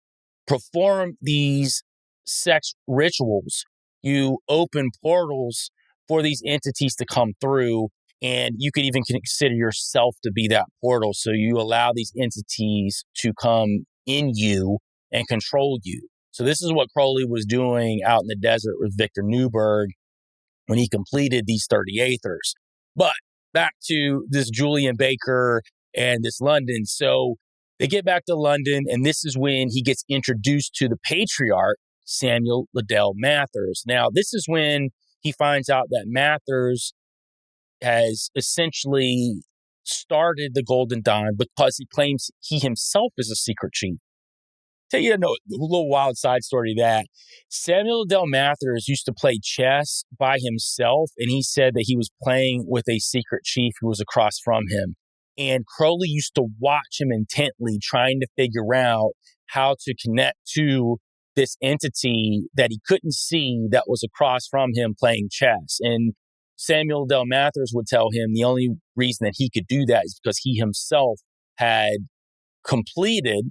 S1: perform these sex rituals, you open portals for these entities to come through. And you could even consider yourself to be that portal. So you allow these entities to come in you and control you. So this is what Crowley was doing out in the desert with Victor Newberg when he completed these 30 Aethers. But back to this Julian Baker and this London. So they get back to London, and this is when he gets introduced to the patriarch, Samuel Liddell Mathers. Now, this is when he finds out that Mathers has essentially started the Golden Dawn because he claims he himself is a secret chief. Tell you a little wild side story to that. Samuel Liddell Mathers used to play chess by himself, and he said that he was playing with a secret chief who was across from him. And Crowley used to watch him intently, trying to figure out how to connect to this entity that he couldn't see that was across from him playing chess. And Samuel Liddell Mathers would tell him the only reason that he could do that is because he himself had completed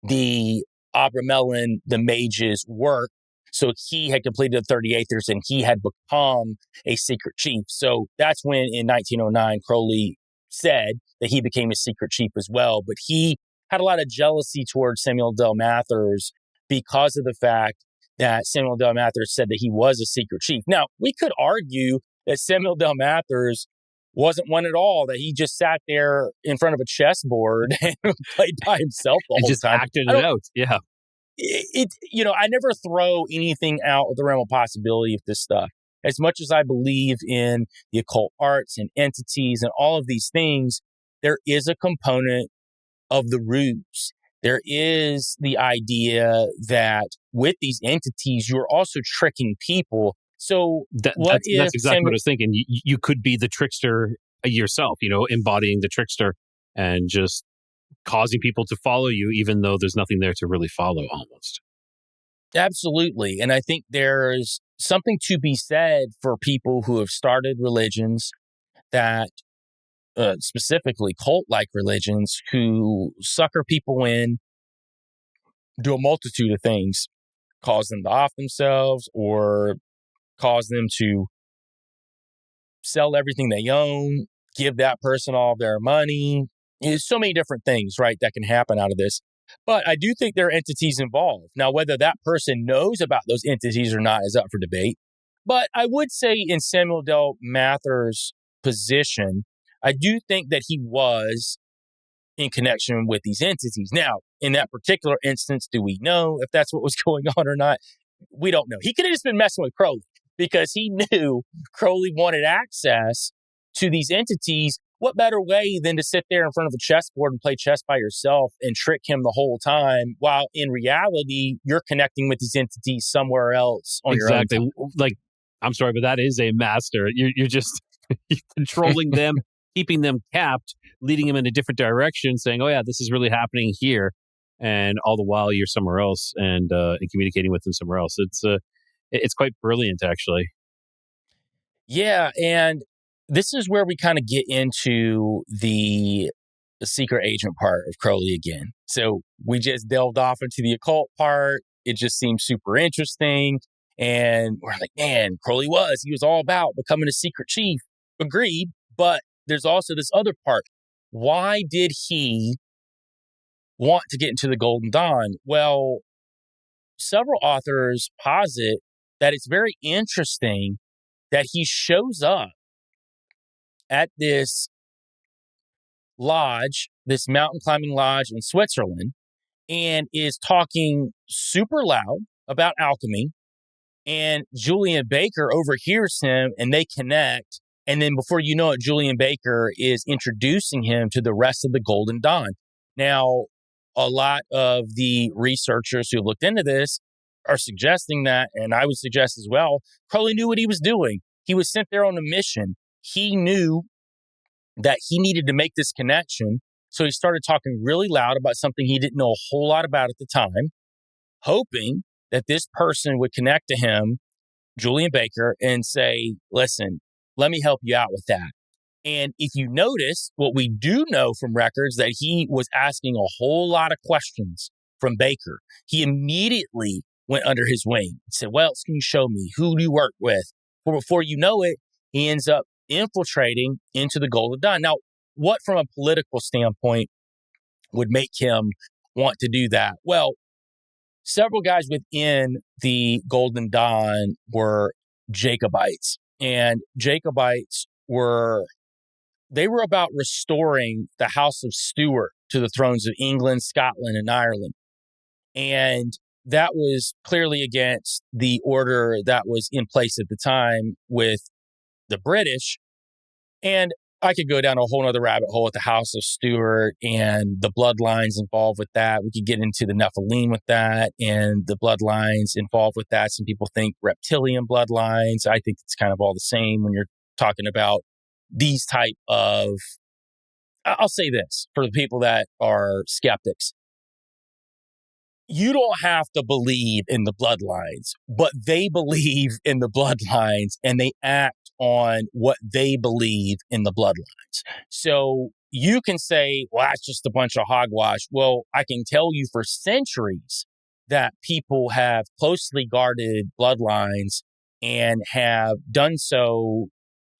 S1: the Abramelin, the mage's work. So he had completed the 30 Aethers and he had become a secret chief. So that's when in 1909, Crowley said that he became a secret chief as well. But he had a lot of jealousy towards Samuel Liddell Mathers because of the fact that Samuel Liddell Mathers said that he was a secret chief. Now, we could argue that Samuel Liddell Mathers wasn't one at all, that he just sat there in front of a chessboard and played by himself the
S3: And
S1: whole
S3: just
S1: time.
S3: acted it out. Yeah.
S1: I never throw anything out of the realm of possibility of this stuff. As much as I believe in the occult arts and entities and all of these things, there is a component of the ruse. There is the idea that with these entities, you're also tricking people. So
S3: That's exactly
S1: Samuel,
S3: what I was thinking. You could be the trickster yourself, embodying the trickster and just causing people to follow you, even though there's nothing there to really follow almost.
S1: Absolutely. And I think there's something to be said for people who have started religions that specifically cult-like religions who sucker people in, do a multitude of things, cause them to off themselves or cause them to sell everything they own, give that person all their money. There's so many different things, right, that can happen out of this. But I do think there are entities involved. Now, whether that person knows about those entities or not is up for debate. But I would say in Samuel Liddell Mathers' position, I do think that he was in connection with these entities. Now, in that particular instance, do we know if that's what was going on or not? We don't know. He could have just been messing with Crowley because he knew Crowley wanted access to these entities. What better way than to sit there in front of a chessboard and play chess by yourself and trick him the whole time, while in reality, you're connecting with these entities somewhere else on your own time.
S3: Like, I'm sorry, but that is a master. You're just controlling them, keeping them capped, leading them in a different direction, saying, oh yeah, this is really happening here. And all the while you're somewhere else and communicating with them somewhere else. It's quite brilliant, actually.
S1: Yeah, and this is where we kind of get into the secret agent part of Crowley again. So we just delved off into the occult part. It just seems super interesting. And we're like, man, Crowley he was all about becoming a secret chief. Agreed. But there's also this other part. Why did he want to get into the Golden Dawn? Well, several authors posit that it's very interesting that he shows up at this lodge, this mountain climbing lodge in Switzerland, and is talking super loud about alchemy. And Julian Baker overhears him and they connect. And then before you know it, Julian Baker is introducing him to the rest of the Golden Dawn. Now, a lot of the researchers who have looked into this are suggesting that, and I would suggest as well, Crowley knew what he was doing. He was sent there on a mission. He knew that he needed to make this connection. So he started talking really loud about something he didn't know a whole lot about at the time, hoping that this person would connect to him, Julian Baker, and say, listen, let me help you out with that. And if you notice, what we do know from records that he was asking a whole lot of questions from Baker. He immediately went under his wing and said, well, can you show me? Who do you work with? Well, before you know it, he ends up infiltrating into the Golden Dawn. Now, what from a political standpoint would make him want to do that? Well, several guys within the Golden Dawn were Jacobites, and Jacobites were about restoring the House of Stuart to the thrones of England, Scotland, and Ireland. And that was clearly against the order that was in place at the time with the British. And I could go down a whole other rabbit hole with the House of Stuart and the bloodlines involved with that. We could get into the Nephilim with that and the bloodlines involved with that. Some people think reptilian bloodlines. I think it's kind of all the same when you're talking about these type of, I'll say this for the people that are skeptics. You don't have to believe in the bloodlines, but they believe in the bloodlines and they act on what they believe in the bloodlines. So you can say, well, that's just a bunch of hogwash. Well, I can tell you for centuries that people have closely guarded bloodlines and have done so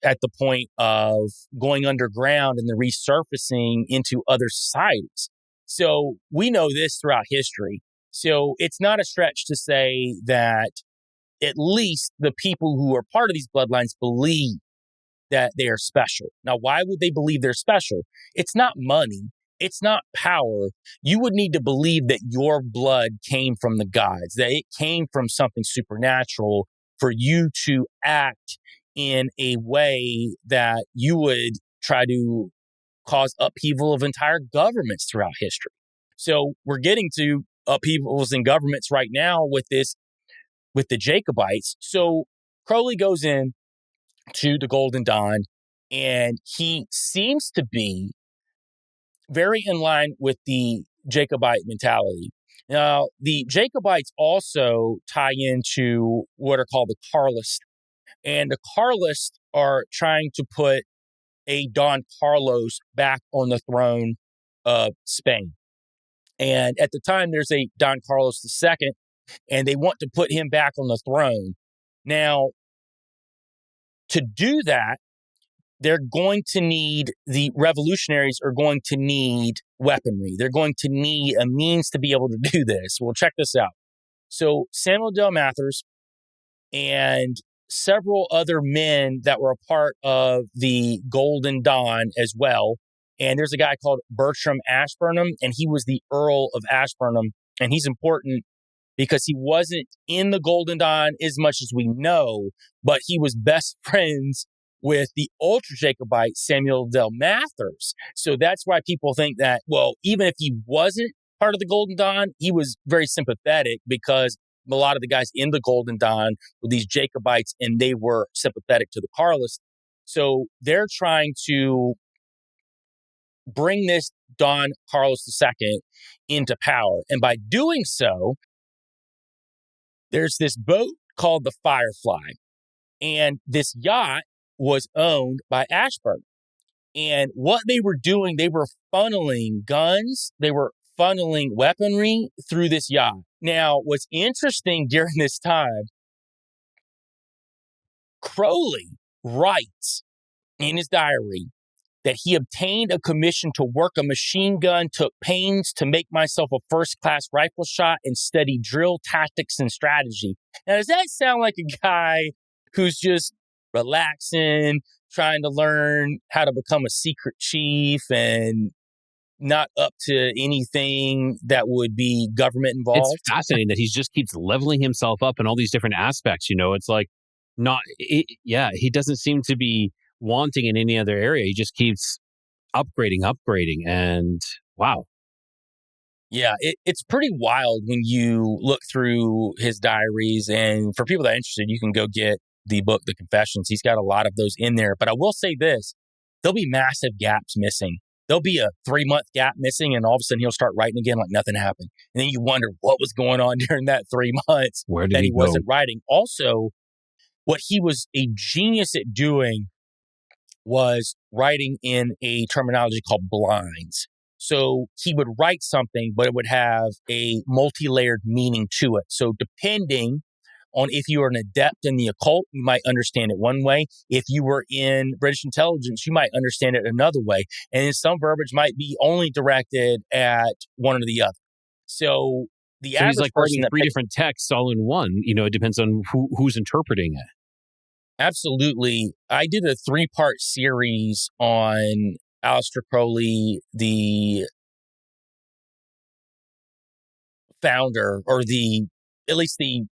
S1: at the point of going underground and the resurfacing into other societies. So we know this throughout history. So it's not a stretch to say that at least the people who are part of these bloodlines believe that they are special. Now, why would they believe they're special? It's not money. It's not power. You would need to believe that your blood came from the gods, that it came from something supernatural for you to act in a way that you would try to cause upheaval of entire governments throughout history. So we're getting to upheavals in governments right now with the Jacobites. So Crowley goes in to the Golden Dawn, and he seems to be very in line with the Jacobite mentality. Now, the Jacobites also tie into what are called the Carlists, and the Carlists are trying to put a Don Carlos back on the throne of Spain. And at the time, there's a Don Carlos II, and they want to put him back on the throne. Now, to do that, the revolutionaries are going to need weaponry. They're going to need a means to be able to do this. Well, check this out. So Samuel Del Aethyrs and several other men that were a part of the Golden Dawn as well. And there's a guy called Bertram Ashburnham, and he was the Earl of Ashburnham. And he's important because he wasn't in the Golden Dawn as much as we know, but he was best friends with the ultra Jacobite Samuel Del Aethyrs. So that's why people think that, well, even if he wasn't part of the Golden Dawn, he was very sympathetic because a lot of the guys in the Golden Dawn were these Jacobites and they were sympathetic to the Carlists. So they're trying to bring this Don Carlos II into power. And by doing so, there's this boat called the Firefly. And this yacht was owned by Ashburn. And what they were doing, they were funneling guns, they were funneling weaponry through this yacht. Now, what's interesting during this time, Crowley writes in his diary that he obtained a commission to work a machine gun, took pains to make myself a first-class rifle shot, and study drill tactics and strategy. Now, does that sound like a guy who's just relaxing, trying to learn how to become a secret chief and not up to anything that would be government involved?
S3: It's fascinating that he just keeps leveling himself up in all these different aspects. You know, it's like he doesn't seem to be wanting in any other area. He just keeps upgrading. And wow.
S1: Yeah, it's pretty wild when you look through his diaries. And for people that are interested, you can go get the book, The Confessions. He's got a lot of those in there. But I will say this, there'll be massive gaps missing. There'll be a 3-month gap missing, and all of a sudden he'll start writing again like nothing happened. And then you wonder what was going on during that 3 months that he wasn't writing. Also, what he was a genius at doing was writing in a terminology called blinds. So he would write something, but it would have a multi-layered meaning to it. So depending on if you are an adept in the occult, you might understand it one way. If you were in British intelligence, you might understand it another way. And then some verbiage might be only directed at one or the other. So the
S3: So he's
S1: average
S3: like
S1: person
S3: writing
S1: that
S3: three different texts all in one. It depends on who's interpreting it.
S1: absolutely. I did a 3-part series on Aleister Crowley, the founder, or at least the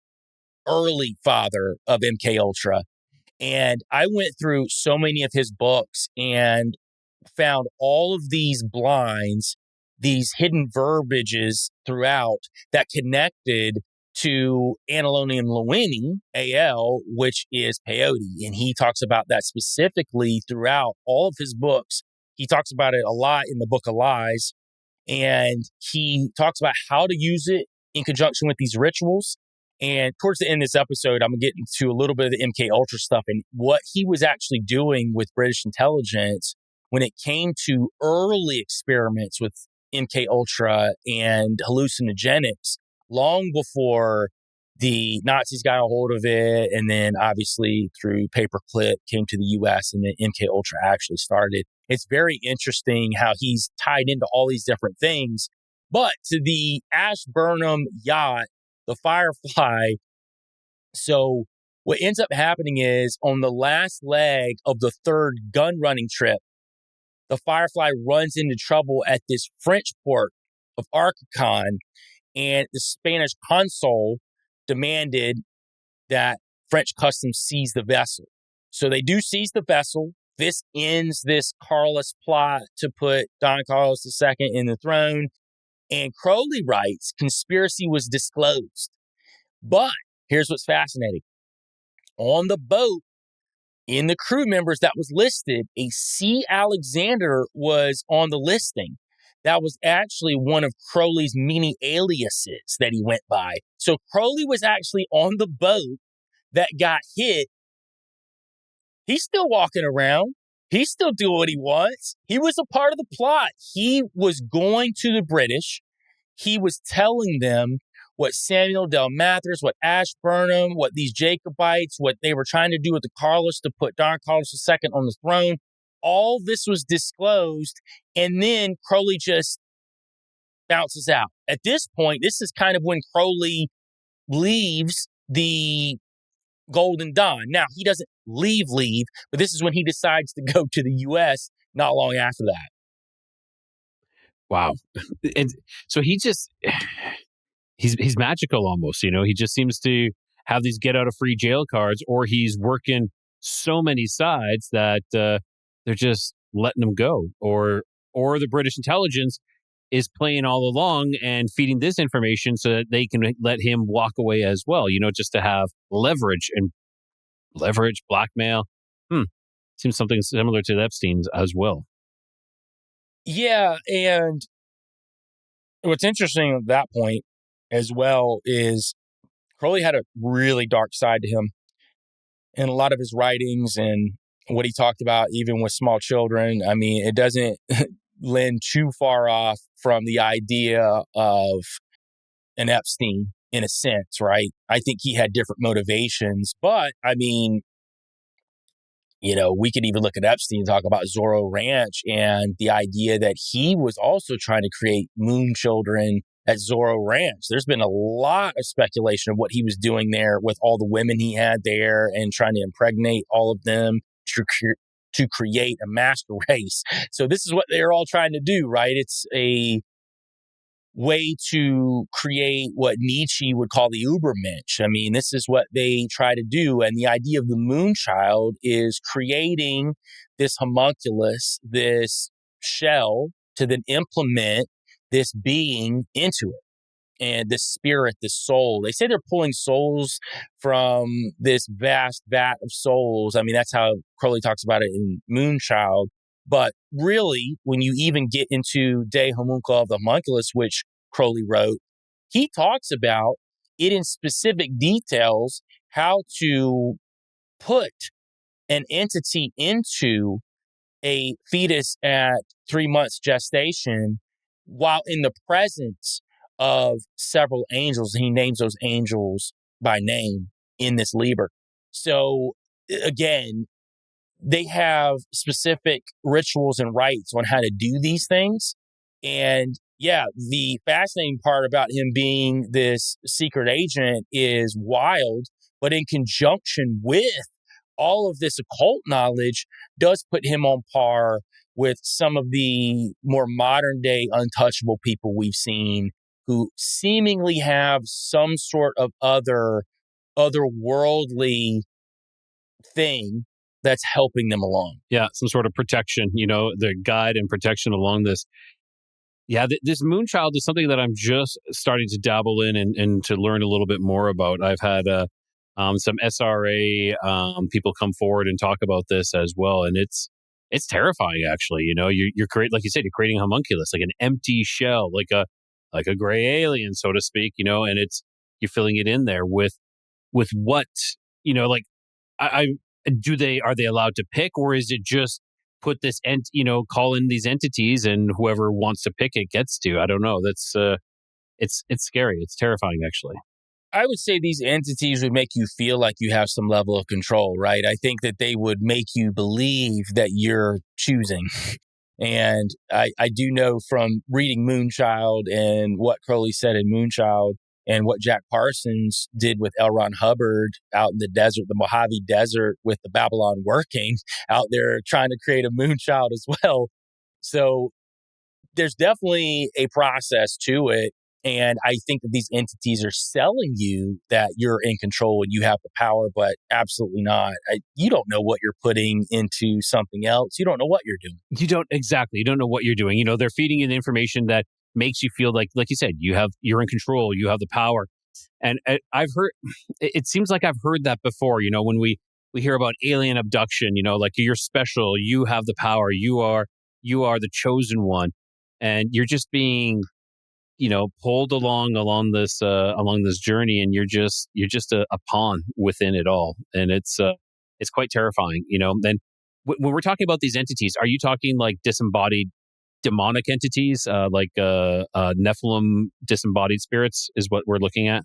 S1: early father of MK Ultra. And I went through so many of his books and found all of these blinds, these hidden verbiages throughout that connected to Anilonium Lewini, AL, which is peyote. And he talks about that specifically throughout all of his books. He talks about it a lot in the Book of Lies. And he talks about how to use it in conjunction with these rituals. And towards the end of this episode, I'm going to get into a little bit of the MK Ultra stuff and what he was actually doing with British intelligence when it came to early experiments with MK Ultra and hallucinogenics, long before the Nazis got a hold of it. And then obviously through paperclip came to the US and then MK Ultra actually started. It's very interesting how he's tied into all these different things. But to the Ashburnham yacht, the Firefly, so what ends up happening is on the last leg of the third gun running trip, the Firefly runs into trouble at this French port of Arcachon, and the Spanish consul demanded that French customs seize the vessel. So they do seize the vessel. This ends this Carlist plot to put Don Carlos II in the throne. And Crowley writes, conspiracy was disclosed. But here's what's fascinating. On the boat, in the crew members that was listed, a C. Alexander was on the listing. That was actually one of Crowley's many aliases that he went by. So Crowley was actually on the boat that got hit. He's still walking around. He's still doing what he wants. He was a part of the plot. He was going to the British. He was telling them what Samuel Del Mathers, what Ashburnham, what these Jacobites, what they were trying to do with the Carlists to put Don Carlos II on the throne. All this was disclosed, and then Crowley just bounces out. At this point, this is kind of when Crowley leaves the Golden Dawn. Now, he doesn't leave, but this is when he decides to go to the U.S. not long after that.
S3: Wow. And so he's magical almost, he just seems to have these get out of free jail cards, or he's working so many sides that they're just letting him go, or the British intelligence is playing all along and feeding this information so that they can let him walk away as well, just to have leverage, blackmail. Seems something similar to Epstein's as well.
S1: Yeah, and what's interesting at that point as well is Crowley had a really dark side to him in a lot of his writings and what he talked about, even with small children. I mean, it doesn't lend too far off from the idea of an Epstein in a sense, right? I think he had different motivations, but I mean, we could even look at Epstein and talk about Zorro Ranch and the idea that he was also trying to create moon children at Zorro Ranch. There's been a lot of speculation of what he was doing there with all the women he had there and trying to impregnate all of them to create a master race. So this is what they're all trying to do, right? It's a way to create what Nietzsche would call the Ubermensch. I mean, this is what they try to do. And the idea of the moonchild is creating this homunculus, this shell, to then implement this being into it. And this spirit, this soul. They say they're pulling souls from this vast vat of souls. I mean, that's how Crowley talks about it in Moonchild. But really, when you even get into De Homuncula of the Homunculus, which Crowley wrote, he talks about it in specific details, how to put an entity into a fetus at 3 months gestation while in the presence of several angels. He names those angels by name. in this Liber. So again, they have specific rituals and rites on how to do these things. And yeah, the fascinating part about him being this secret agent is wild, but in conjunction with all of this occult knowledge does put him on par with some of the more modern day untouchable people we've seen who seemingly have some sort of otherworldly thing that's helping them along.
S3: Yeah, some sort of protection, the guide and protection along this. Yeah, this Moonchild is something that I'm just starting to dabble in and to learn a little bit more about. I've had some SRA people come forward and talk about this as well, and it's terrifying. Actually, you're creating, like you said, you're creating a homunculus, like an empty shell, like a gray alien, so to speak. And you're filling it in there with what like I are they allowed to pick, or is it just put this call in these entities and whoever wants to pick it gets to? I don't know. That's it's scary. It's terrifying, actually.
S1: I would say these entities would make you feel like you have some level of control, right? I think that they would make you believe that you're choosing. And I do know from reading Moonchild and what Crowley said in Moonchild and what Jack Parsons did with L. Ron Hubbard out in the desert, the Mojave Desert, with the Babylon working out there trying to create a Moonchild as well. So there's definitely a process to it. And I think that these entities are selling you that you're in control and you have the power, but absolutely not. You don't know what you're putting into something else. You don't know what you're doing.
S3: You don't know what you're doing. They're feeding you the information that makes you feel like you said, you're in control, you have the power. And I've heard, it seems like I've heard that before, when we hear about alien abduction, like you're special, you have the power, you are the chosen one, and you're just being pulled along this journey, and you're just a pawn within it all, and it's quite terrifying. Then when we're talking about these entities, are you talking like disembodied demonic entities, like Nephilim disembodied spirits is what we're looking at?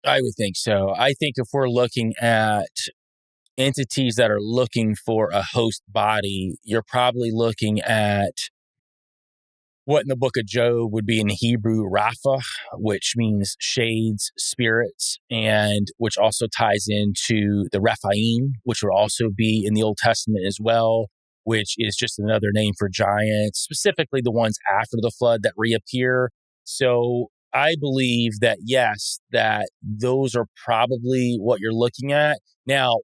S1: I would think so. I think if we're looking at entities that are looking for a host body, you're probably looking at what in the book of Job would be in Hebrew Rapha, which means shades, spirits, and which also ties into the Rephaim, which would also be in the Old Testament as well, which is just another name for giants, specifically the ones after the flood that reappear. So I believe that, yes, that those are probably what you're looking at. Now,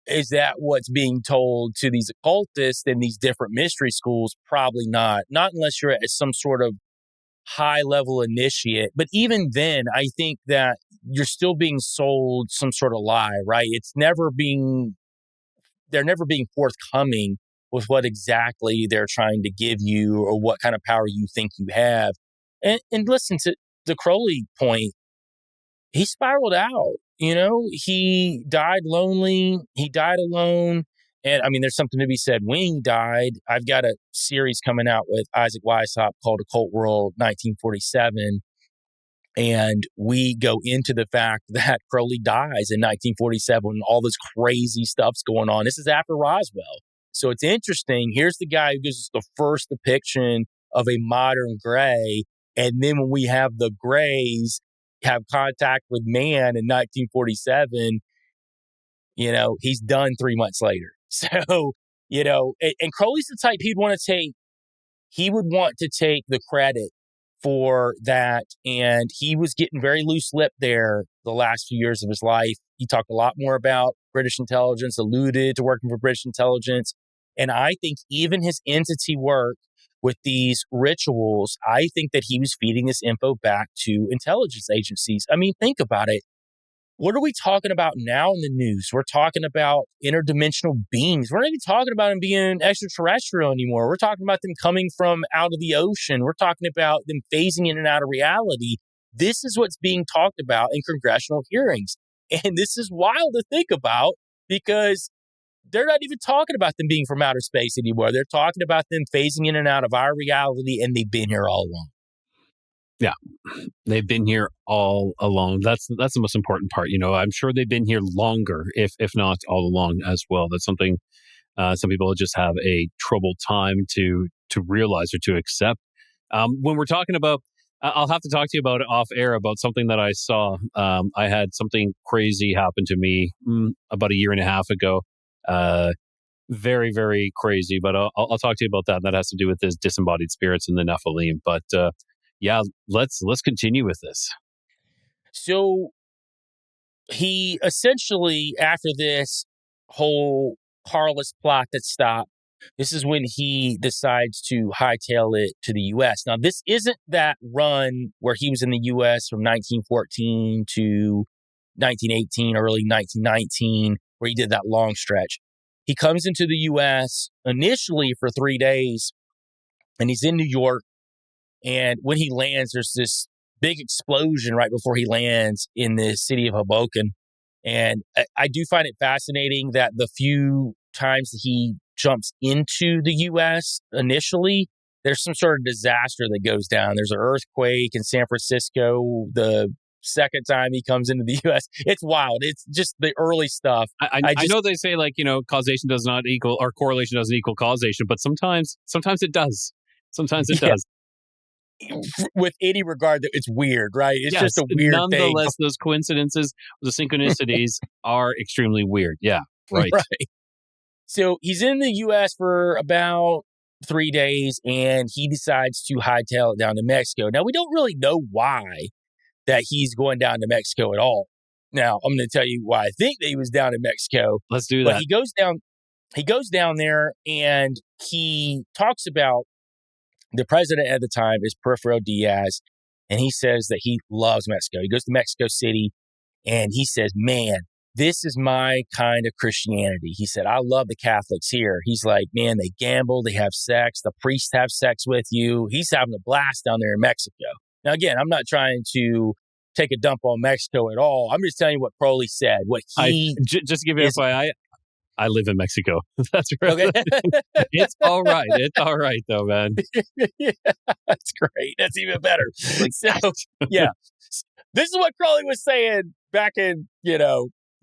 S1: is that what's being told to these occultists in these different mystery schools? Probably not. Not unless you're at some sort of high level initiate. But even then, I think that you're still being sold some sort of lie, right? They're never being forthcoming with what exactly they're trying to give you or what kind of power you think you have. And listen, to the Crowley point, he spiraled out. He died lonely. He died alone. And I mean, there's something to be said when he died. I've got a series coming out with Isaac Weishaupt called Occult World 1947. And we go into the fact that Crowley dies in 1947 and all this crazy stuff's going on. This is after Roswell. So it's interesting. Here's the guy who gives us the first depiction of a modern gray. And then when we have the grays have contact with man in 1947, he's done 3 months later. So, and Crowley's the type he would want to take the credit for that. And he was getting very loose-lipped there the last few years of his life. He talked a lot more about British intelligence, alluded to working for British intelligence. And I think even his entity work with these rituals, I think that he was feeding this info back to intelligence agencies. I mean, think about it. What are we talking about now in the news? We're talking about interdimensional beings. We're not even talking about them being extraterrestrial anymore. We're talking about them coming from out of the ocean. We're talking about them phasing in and out of reality. This is what's being talked about in congressional hearings. And this is wild to think about because they're not even talking about them being from outer space anymore. They're talking about them phasing in and out of our reality, and they've been here all along.
S3: Yeah, they've been here all along. That's the most important part. I'm sure they've been here longer, if not all along as well. That's something some people just have a troubled time to realize or to accept. When we're talking about, I'll have to talk to you about it off air about something that I saw. I had something crazy happen to me about a year and a half ago. Very, very crazy, but I'll talk to you about that. That has to do with his disembodied spirits and the Nephilim. But yeah, let's continue with this.
S1: So he essentially, after this whole Carlist plot that stopped, this is when he decides to hightail it to the U.S. Now, this isn't that run where he was in the U.S. from 1914 to 1918, early 1919, where he did that long stretch. He comes into the U.S. initially for 3 days, and he's in New York. And when he lands, there's this big explosion right before he lands in the city of Hoboken. And I do find it fascinating that the few times that he jumps into the U.S. initially, there's some sort of disaster that goes down. There's an earthquake in San Francisco. The second time he comes into the U.S., it's wild. It's just the early stuff.
S3: I know they say causation does not equal, or correlation doesn't equal causation, but sometimes it does. Sometimes it does.
S1: With any regard, that it's weird, right? It's just a weird thing.
S3: Nonetheless, those coincidences, the synchronicities are extremely weird. Yeah, right.
S1: So he's in the U.S. for about 3 days, and he decides to hightail it down to Mexico. Now, we don't really know why that he's going down to Mexico at all. Now, I'm going to tell you why I think that he was down in Mexico.
S3: Let's do that.
S1: But he goes down there, and he talks about the president at the time is Porfirio Diaz, and he says that he loves Mexico. He goes to Mexico City, and he says, man, this is my kind of Christianity. He said, I love the Catholics here. He's like, man, they gamble, they have sex, the priests have sex with you. He's having a blast down there in Mexico. Now, again, I'm not trying to take a dump on Mexico at all. I'm just telling you what Crowley said.
S3: Just to give you an FYI, I live in Mexico. That's right. Okay. It's all right. It's all right, though, man.
S1: Yeah, that's great. That's even better. Yeah. This is what Crowley was saying back in,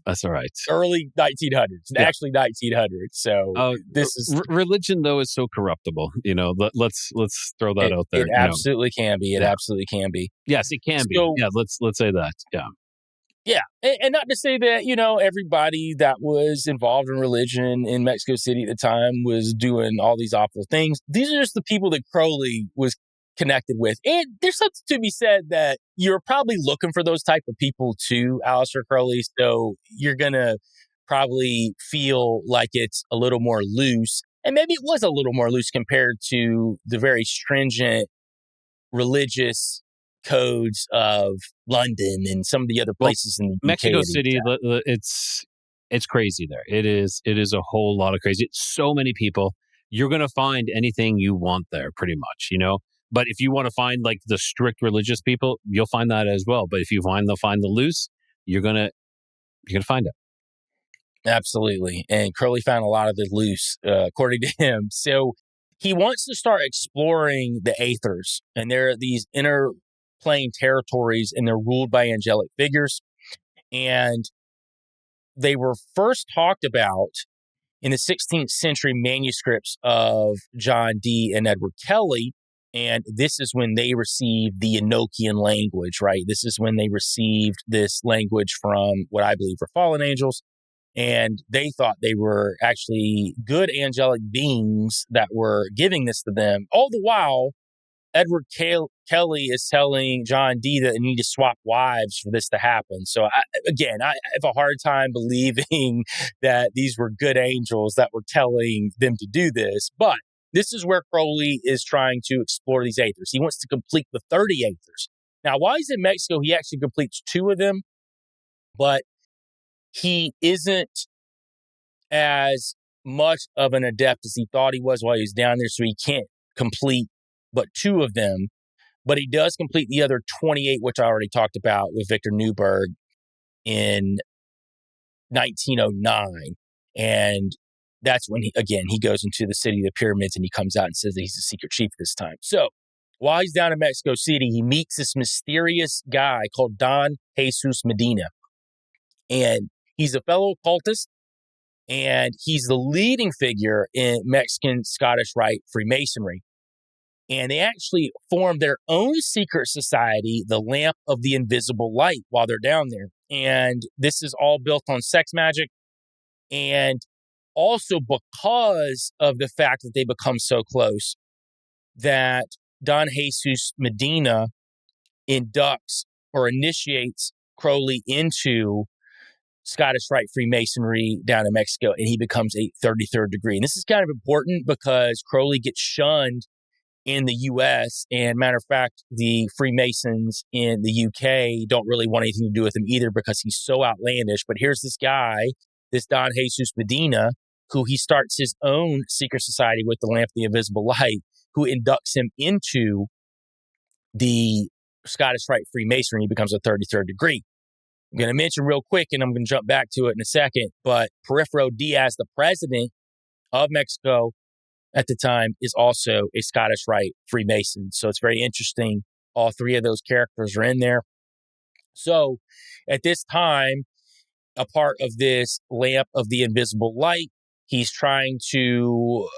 S3: that's all right.
S1: Early 1900s, actually 1900s. So this is
S3: religion, though, is so corruptible. Let's throw that out there.
S1: It absolutely can be. It absolutely can be.
S3: Yes, it can be. Yeah, let's say that. Yeah.
S1: Yeah, and not to say that, everybody that was involved in religion in Mexico City at the time was doing all these awful things. These are just the people that Crowley was connected with. And there's something to be said that you're probably looking for those type of people too, Aleister Crowley. So you're going to probably feel like it's a little more loose. And maybe it was a little more loose compared to the very stringent religious codes of London and some of the other places in the
S3: Mexico
S1: UK
S3: City. It's crazy there. It is a whole lot of crazy. So many people. You're going to find anything you want there, pretty much. But if you want to find like the strict religious people, you'll find that as well. But if you find the loose, you're gonna find it.
S1: Absolutely. And Crowley found a lot of the loose, according to him. So he wants to start exploring the Aethyrs, and there are these inner plane territories, and they're ruled by angelic figures. And they were first talked about in the 16th century manuscripts of John Dee and Edward Kelly. And this is when they received the Enochian language, right? This is when they received this language from what I believe were fallen angels. And they thought they were actually good angelic beings that were giving this to them. All the while, Edward Kelly is telling John Dee that they need to swap wives for this to happen. So, I have a hard time believing that these were good angels that were telling them to do this. But this is where Crowley is trying to explore these Aethyrs. He wants to complete the 30 Aethyrs. Now, while he's in Mexico, he actually completes 2 of them, but he isn't as much of an adept as he thought he was while he was down there, so he can't complete but 2 of them. But he does complete the other 28, which I already talked about with Victor Newberg in 1909. And that's when he goes into the city of the pyramids, and he comes out and says that he's a secret chief this time. So While he's down in Mexico City, he meets this mysterious guy called Don Jesus Medina. And he's a fellow occultist, and he's the leading figure in Mexican Scottish Rite Freemasonry. And they actually formed their own secret society, the Lamp of the Invisible Light, while they're down there. And this is all built on sex magic. And also because of the fact that they become so close, that Don Jesus Medina inducts or initiates Crowley into Scottish Rite Freemasonry down in Mexico, and he becomes a 33rd degree. And this is kind of important because Crowley gets shunned in the U.S., and matter of fact, the Freemasons in the U.K. don't really want anything to do with him either because he's so outlandish. But here's this guy, this Don Jesus Medina, who he starts his own secret society with the Lamp of the Invisible Light, who inducts him into the Scottish Rite Freemasonry. He becomes a 33rd degree. I'm going to mention real quick, and I'm going to jump back to it in a second, but Porfirio Diaz, the president of Mexico at the time, is also a Scottish Rite Freemason. So it's very interesting. All three of those characters are in there. So at this time, a part of this Lamp of the Invisible Light, he's trying to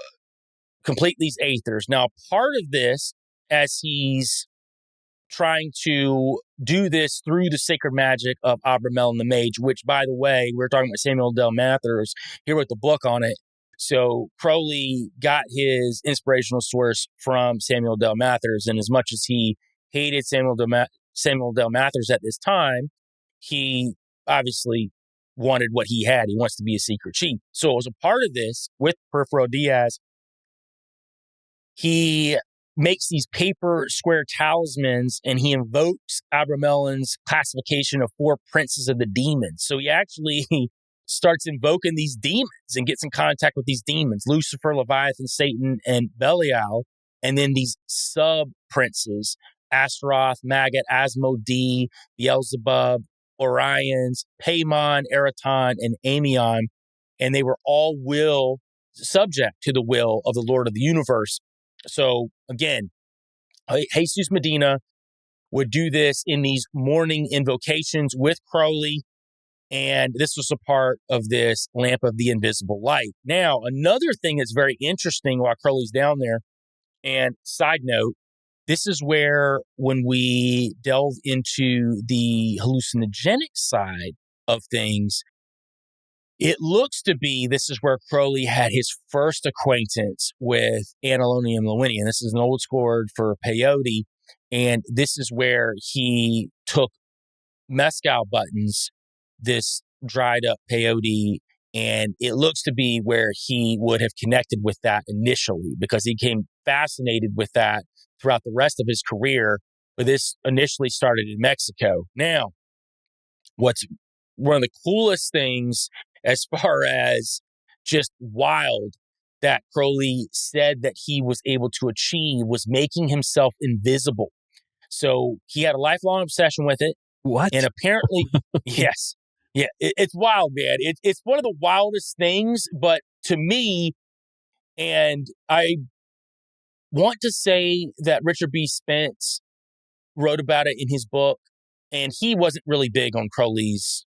S1: complete these Aethyrs. Now, part of this, as he's trying to do this through the sacred magic of Abramelin the Mage, which, by the way, we're talking about Samuel Del Mathers. He wrote the book on it. So Crowley got his inspirational source from Samuel Del Mathers, and as much as he hated Samuel Del Mathers at this time, he obviously wanted what he had. He wants to be a secret chief. So as a part of this, with Porfirio Diaz, he makes these paper square talismans, and he invokes Abramelin's classification of 4 princes of the demons. So he actually starts invoking these demons and gets in contact with these demons, Lucifer, Leviathan, Satan, and Belial, and then these sub-princes, Astaroth, Magat, Asmodee, Beelzebub, Orions, Paimon, Eraton, and Amion, and they were all subject to the will of the Lord of the universe. So again, Jesus Medina would do this in these morning invocations with Crowley, and this was a part of this Lamp of the Invisible Light. Now, another thing that's very interesting while Crowley's down there, and side note, this is where when we delve into the hallucinogenic side of things, it looks to be this is where Crowley had his first acquaintance with Anhelonium Lewinii. This is an old score for peyote, and this is where he took mescal buttons, this dried up peyote, and it looks to be where he would have connected with that initially because he became fascinated with that throughout the rest of his career. But this initially started in Mexico. Now, what's one of the coolest things as far as just wild that Crowley said that he was able to achieve was making himself invisible. So he had a lifelong obsession with it.
S3: What?
S1: And apparently, yes. Yeah, it's wild, man. It's one of the wildest things, but to me, and I want to say that Richard B. Spence wrote about it in his book, and he wasn't really big on Crowley's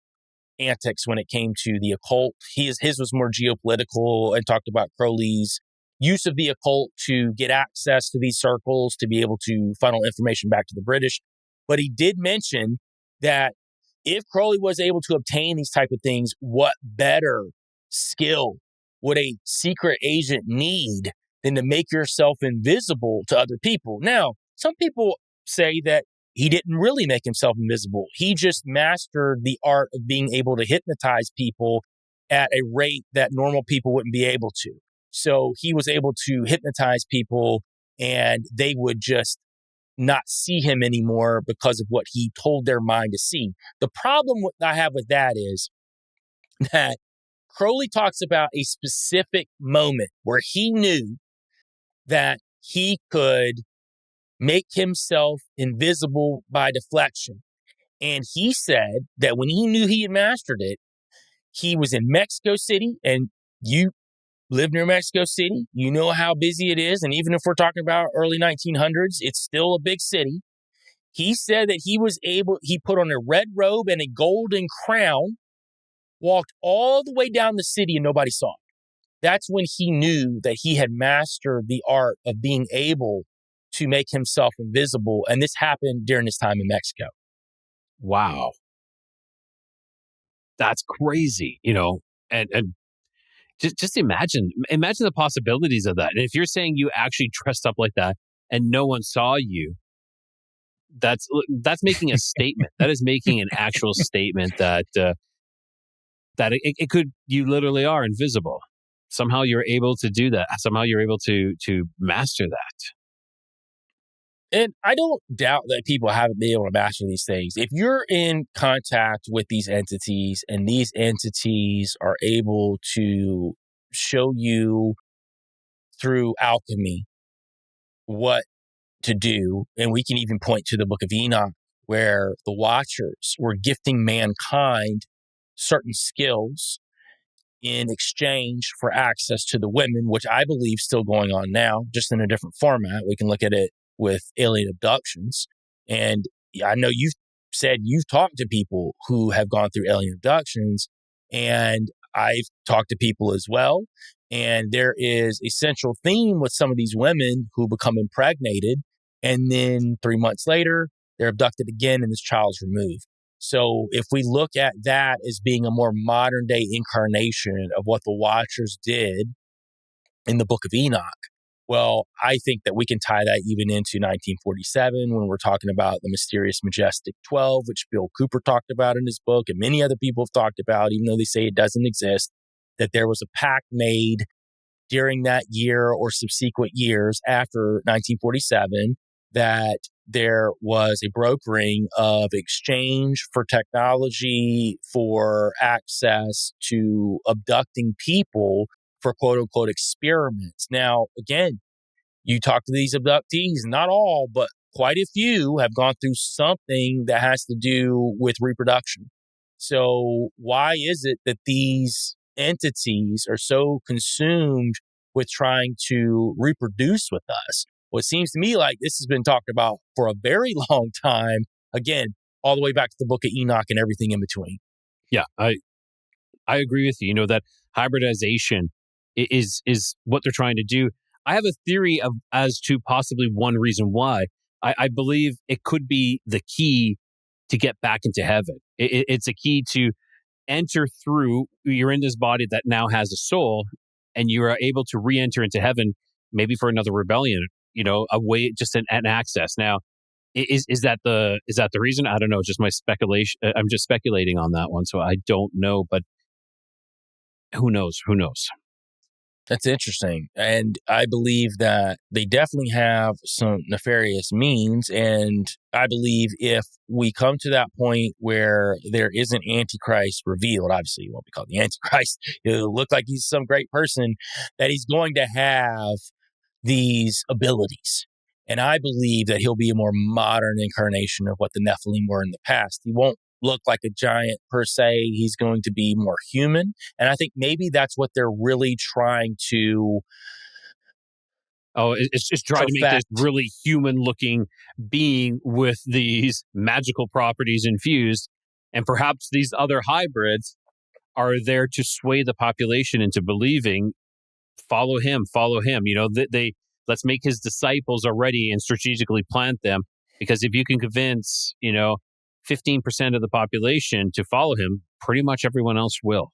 S1: antics when it came to the occult. His was more geopolitical and talked about Crowley's use of the occult to get access to these circles, to be able to funnel information back to the British. But he did mention that if Crowley was able to obtain these type of things, what better skill would a secret agent need than to make yourself invisible to other people? Now, some people say that he didn't really make himself invisible. He just mastered the art of being able to hypnotize people at a rate that normal people wouldn't be able to. So he was able to hypnotize people, and they would just not see him anymore because of what he told their mind to see. The problem I have with that is that Crowley talks about a specific moment where he knew that he could make himself invisible by deflection. And he said that when he knew he had mastered it, he was in Mexico City, and you live near Mexico City. You know how busy it is. And even if we're talking about early 1900s, it's still a big city. He said that he put on a red robe and a golden crown, walked all the way down the city and nobody saw him. That's when he knew that he had mastered the art of being able to make himself invisible. And this happened during his time in Mexico.
S3: Wow. That's crazy, and just imagine the possibilities of that. And if you're saying you actually dressed up like that and no one saw you, that's making a statement. That is making an actual statement that it could, you literally are invisible. Somehow you're able to do that. Somehow you're able to master that.
S1: And I don't doubt that people haven't been able to master these things. If you're in contact with these entities and these entities are able to show you through alchemy what to do, and we can even point to the Book of Enoch, where the Watchers were gifting mankind certain skills in exchange for access to the women, which I believe still going on now, just in a different format. We can look at it with alien abductions. And I know you've said you've talked to people who have gone through alien abductions, and I've talked to people as well. And there is a central theme with some of these women who become impregnated, and then 3 months later, they're abducted again and this child's removed. So if we look at that as being a more modern day incarnation of what the Watchers did in the Book of Enoch, well, I think that we can tie that even into 1947 when we're talking about the mysterious Majestic 12, which Bill Cooper talked about in his book, and many other people have talked about, even though they say it doesn't exist, that there was a pact made during that year or subsequent years after 1947 that there was a brokering of exchange for technology, for access to abducting people for quote unquote experiments. Now, again, you talk to these abductees, not all, but quite a few have gone through something that has to do with reproduction. So why is it that these entities are so consumed with trying to reproduce with us? Well, it seems to me like this has been talked about for a very long time. Again, all the way back to the Book of Enoch and everything in between.
S3: Yeah, I agree with you. That hybridization is what they're trying to do. I have a theory as to possibly one reason why. I believe it could be the key to get back into heaven. It's a key to enter through. You're in this body that now has a soul, and you are able to re-enter into heaven, maybe for another rebellion. A way, just an access. Now, is that the reason? I don't know. Just my speculation. I'm just speculating on that one, so I don't know. But who knows? Who knows?
S1: That's interesting. And I believe that they definitely have some nefarious means. And I believe if we come to that point where there is an Antichrist revealed, obviously he won't be called the Antichrist, it'll look like he's some great person, that he's going to have these abilities. And I believe that he'll be a more modern incarnation of what the Nephilim were in the past. He won't look like a giant per se. He's going to be more human. And I think maybe that's what they're really trying to
S3: it's trying to make this really human-looking being with these magical properties infused. And perhaps these other hybrids are there to sway the population into believing, follow him. They let's make his disciples already and strategically plant them. Because if you can convince, 15% of the population to follow him, pretty much everyone else will.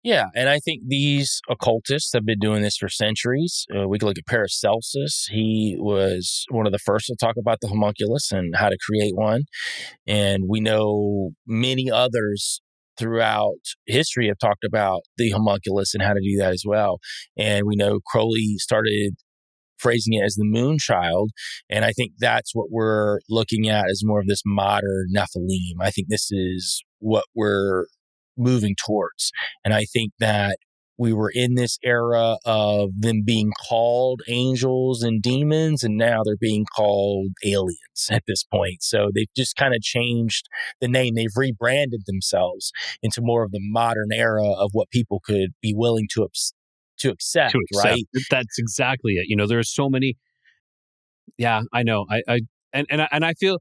S1: Yeah, and I think these occultists have been doing this for centuries. We can look at Paracelsus. He was one of the first to talk about the homunculus and how to create one. And we know many others throughout history have talked about the homunculus and how to do that as well. And we know Crowley started phrasing it as the moon child. And I think that's what we're looking at as more of this modern Nephilim. I think this is what we're moving towards. And I think that we were in this era of them being called angels and demons, and now they're being called aliens at this point. So they've just kind of changed the name. They've rebranded themselves into more of the modern era of what people could be willing to to accept,
S3: To accept.
S1: right?
S3: That's exactly it. There are so many. Yeah, I know. I feel,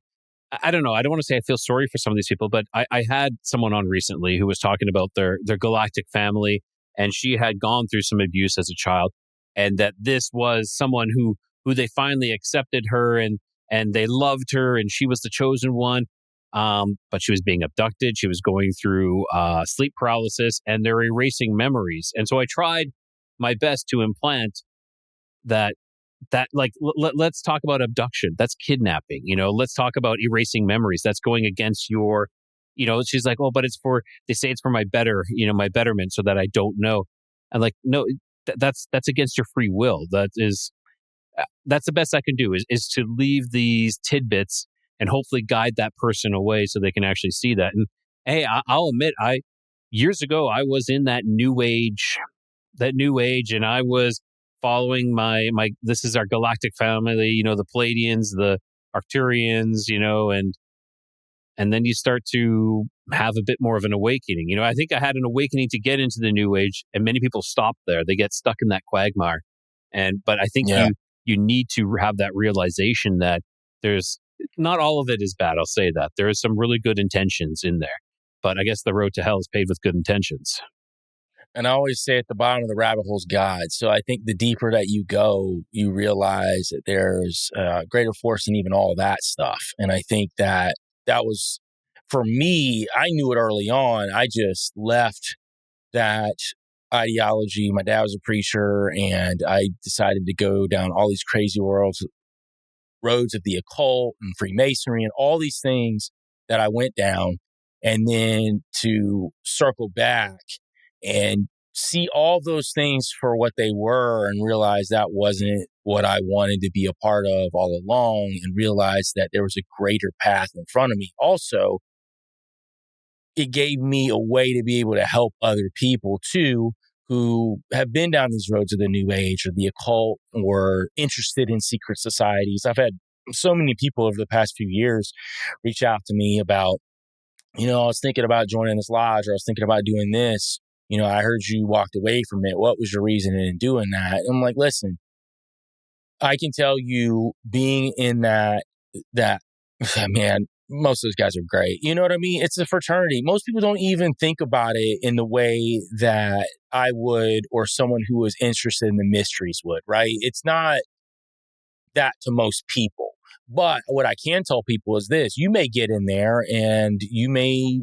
S3: I don't know. I don't want to say I feel sorry for some of these people, but I had someone on recently who was talking about their galactic family, and she had gone through some abuse as a child, and that this was someone who they finally accepted her, and they loved her, and she was the chosen one. But she was being abducted. She was going through sleep paralysis, and they're erasing memories. And so I tried my best to implant that like let's talk about abduction. That's kidnapping. Let's talk about erasing memories. That's going against your, she's like, oh, but they say it's for my my betterment, so that I don't know. I'm like, no, that's against your free will. That's the best I can do is to leave these tidbits and hopefully guide that person away so they can actually see that. And hey, I'll admit, years ago I was in that new age, and I was following my this is our galactic family, the Palladians, the Arcturians, and then you start to have a bit more of an awakening. I think I had an awakening to get into the new age, and many people stop there. They get stuck in that quagmire. But I think
S1: Yeah.
S3: you need to have that realization that there's not all of it is bad. I'll say that there is some really good intentions in there, but I guess the road to hell is paved with good intentions.
S1: And I always say at the bottom of the rabbit hole is God. So I think the deeper that you go, you realize that there's a greater force than even all that stuff. And I think that was, for me, I knew it early on. I just left that ideology. My dad was a preacher, and I decided to go down all these crazy roads of the occult and Freemasonry and all these things that I went down. And then to circle back and see all those things for what they were and realize that wasn't what I wanted to be a part of all along, and realize that there was a greater path in front of me. Also, it gave me a way to be able to help other people too, who have been down these roads of the new age or the occult or interested in secret societies. I've had so many people over the past few years reach out to me about, I was thinking about joining this lodge, or I was thinking about doing this. I heard you walked away from it. What was your reason in doing that? And I'm like, listen, I can tell you, being in that, man, most of those guys are great. You know what I mean? It's a fraternity. Most people don't even think about it in the way that I would, or someone who was interested in the mysteries would, right? It's not that to most people. But what I can tell people is this: you may get in there and you may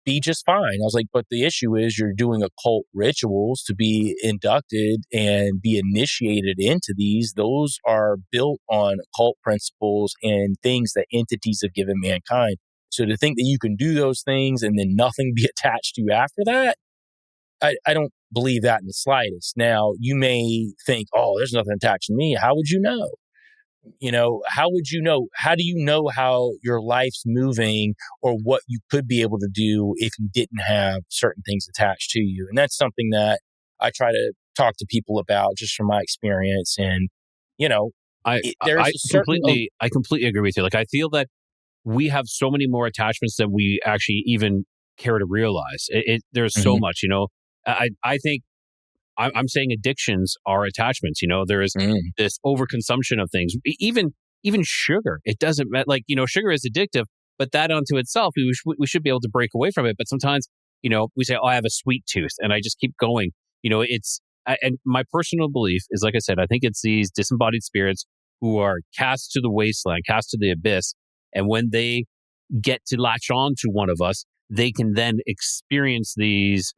S1: be just fine. I was like, but the issue is you're doing occult rituals to be inducted and be initiated into these. Those are built on occult principles and things that entities have given mankind. So to think that you can do those things and then nothing be attached to you after that, I don't believe that in the slightest. Now, you may think, oh, there's nothing attached to me. How would you know? How would you know? How do you know how your life's moving, or what you could be able to do if you didn't have certain things attached to you? And that's something that I try to talk to people about just from my experience. And, there's a certain...
S3: I completely agree with you. Like, I feel that we have so many more attachments than we actually even care to realize. There's so much, I think I'm saying addictions are attachments. There is this overconsumption of things, even sugar. It doesn't matter. Like, sugar is addictive, but that unto itself, we should be able to break away from it. But sometimes, we say, oh, I have a sweet tooth, and I just keep going. And my personal belief is, like I said, I think it's these disembodied spirits who are cast to the wasteland, cast to the abyss. And when they get to latch on to one of us, they can then experience these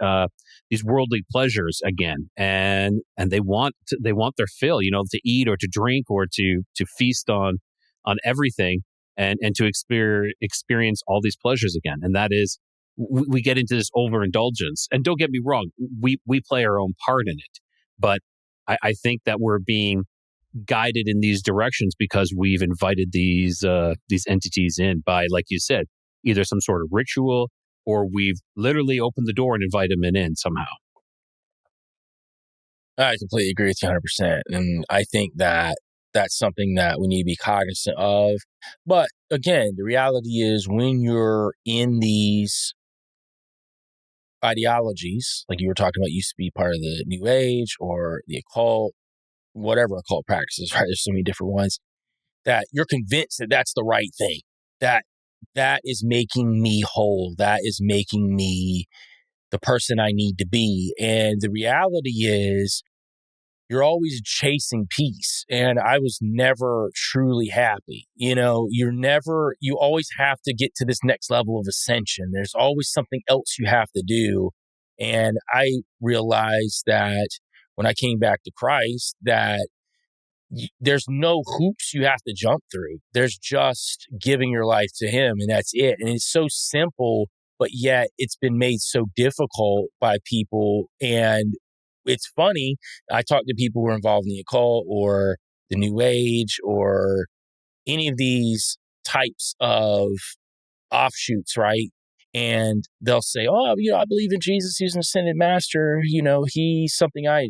S3: worldly pleasures again, and they want their fill, to eat or to drink or to feast on everything, and to experience all these pleasures again. And that is, we get into this overindulgence. And don't get me wrong, we play our own part in it, but I think that we're being guided in these directions because we've invited these entities in by, like you said, either some sort of ritual, or we've literally opened the door and invited them in somehow.
S1: I completely agree with you 100%. And I think that that's something that we need to be cognizant of. But again, the reality is, when you're in these ideologies, like you were talking about, used to be part of the New Age or the occult, whatever occult practices, right? There's so many different ones that you're convinced that that's the right thing, that is making me whole, that is making me the person I need to be. And the reality is you're always chasing peace. And I was never truly happy. You always have to get to this next level of ascension. There's always something else you have to do. And I realized that when I came back to Christ, that there's no hoops you have to jump through. There's just giving your life to him, and that's it. And it's so simple, but yet it's been made so difficult by people. And it's funny, I talk to people who are involved in the occult or the New Age or any of these types of offshoots, right? And they'll say, oh, I believe in Jesus. He's an ascended master. He's something I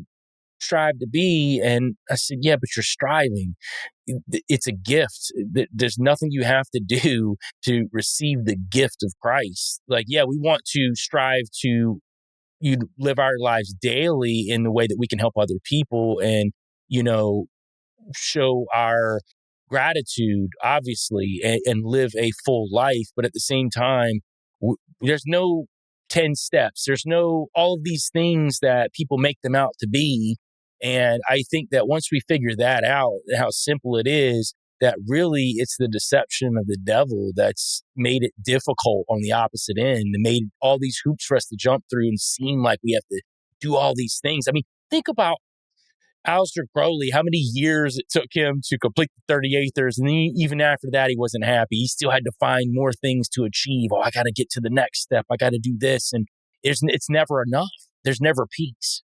S1: strive to be. And I said, yeah, but you're striving. It's a gift. There's nothing you have to do to receive the gift of Christ. Like, yeah, we want to strive to live our lives daily in the way that we can help other people and, show our gratitude, obviously, and live a full life. But at the same time, there's no 10 steps. There's no all of these things that people make them out to be. And I think that once we figure that out, how simple it is, that really it's the deception of the devil that's made it difficult on the opposite end and made all these hoops for us to jump through and seem like we have to do all these things. I mean, think about Aleister Crowley, how many years it took him to complete the 30 Aethyrs. And then even after that, he wasn't happy. He still had to find more things to achieve. Oh, I got to get to the next step. I got to do this. And it's never enough. There's never peace.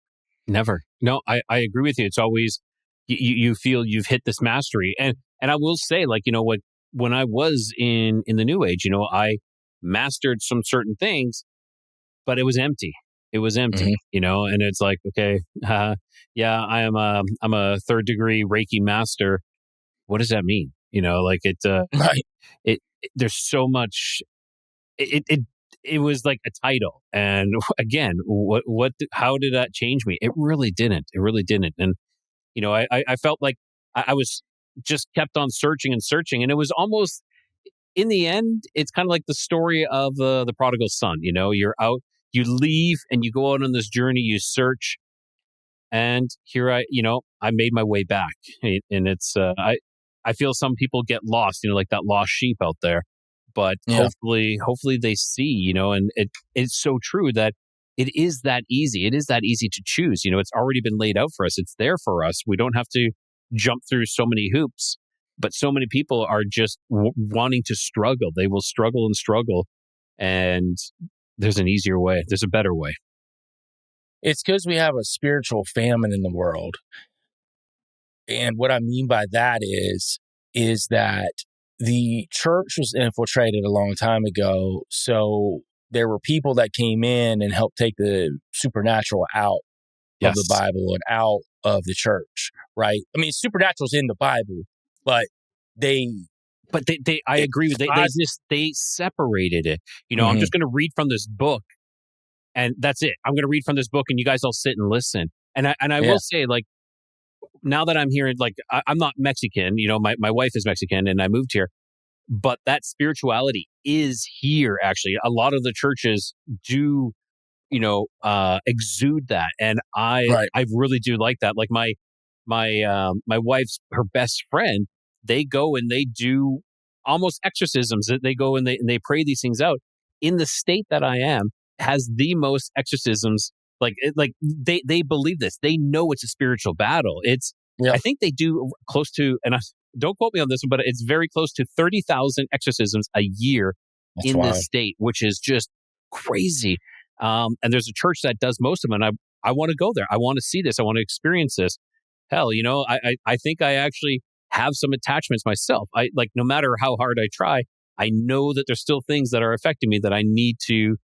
S3: Never. No, I agree with you. It's always, you feel you've hit this mastery. And I will say, like, when I was in the New Age, I mastered some certain things, but it was empty. It was empty, and it's like, okay, yeah, I'm a third degree Reiki master. What does that mean? Like
S1: Right.
S3: There's so much, it was like a title. And again, how did that change me? It really didn't. It really didn't. And, I felt like I was just kept on searching and searching. And it was almost, in the end, it's kind of like the story of the prodigal son. You're out, you leave and you go out on this journey, you search. And here I made my way back. And it's, I feel some people get lost, like that lost sheep out there. But
S1: Yeah.
S3: hopefully they see, and it's so true that it is that easy. It is that easy to choose. It's already been laid out for us. It's there for us. We don't have to jump through so many hoops. But so many people are just wanting to struggle. They will struggle and struggle. And there's an easier way. There's a better way.
S1: It's because we have a spiritual famine in the world. And what I mean by that is that the church was infiltrated a long time ago. So there were people that came in and helped take the supernatural out of the Bible and out of the church, right? I mean, supernatural's in the Bible, but
S3: I agree with they separated it. I'm just going to read from this book, and that's it. I'm going to read from this book, and you guys all sit and listen. And I will say, like, now that I'm here, like, I'm not Mexican. My wife is Mexican, and I moved here. But that spirituality is here. Actually, a lot of the churches do, exude that, and I really do like that. Like my wife's, her best friend, they go and they do almost exorcisms. They go and they pray these things out. In the state that I am, has the most exorcisms. Like they believe this. They know it's a spiritual battle. I think they do close to, and don't quote me on this one, but it's very close to 30,000 exorcisms a year in this state, which is just crazy. And there's a church that does most of them. And I want to go there. I want to see this. I want to experience this. Hell, I think I actually have some attachments myself. No matter how hard I try, I know that there's still things that are affecting me that I need to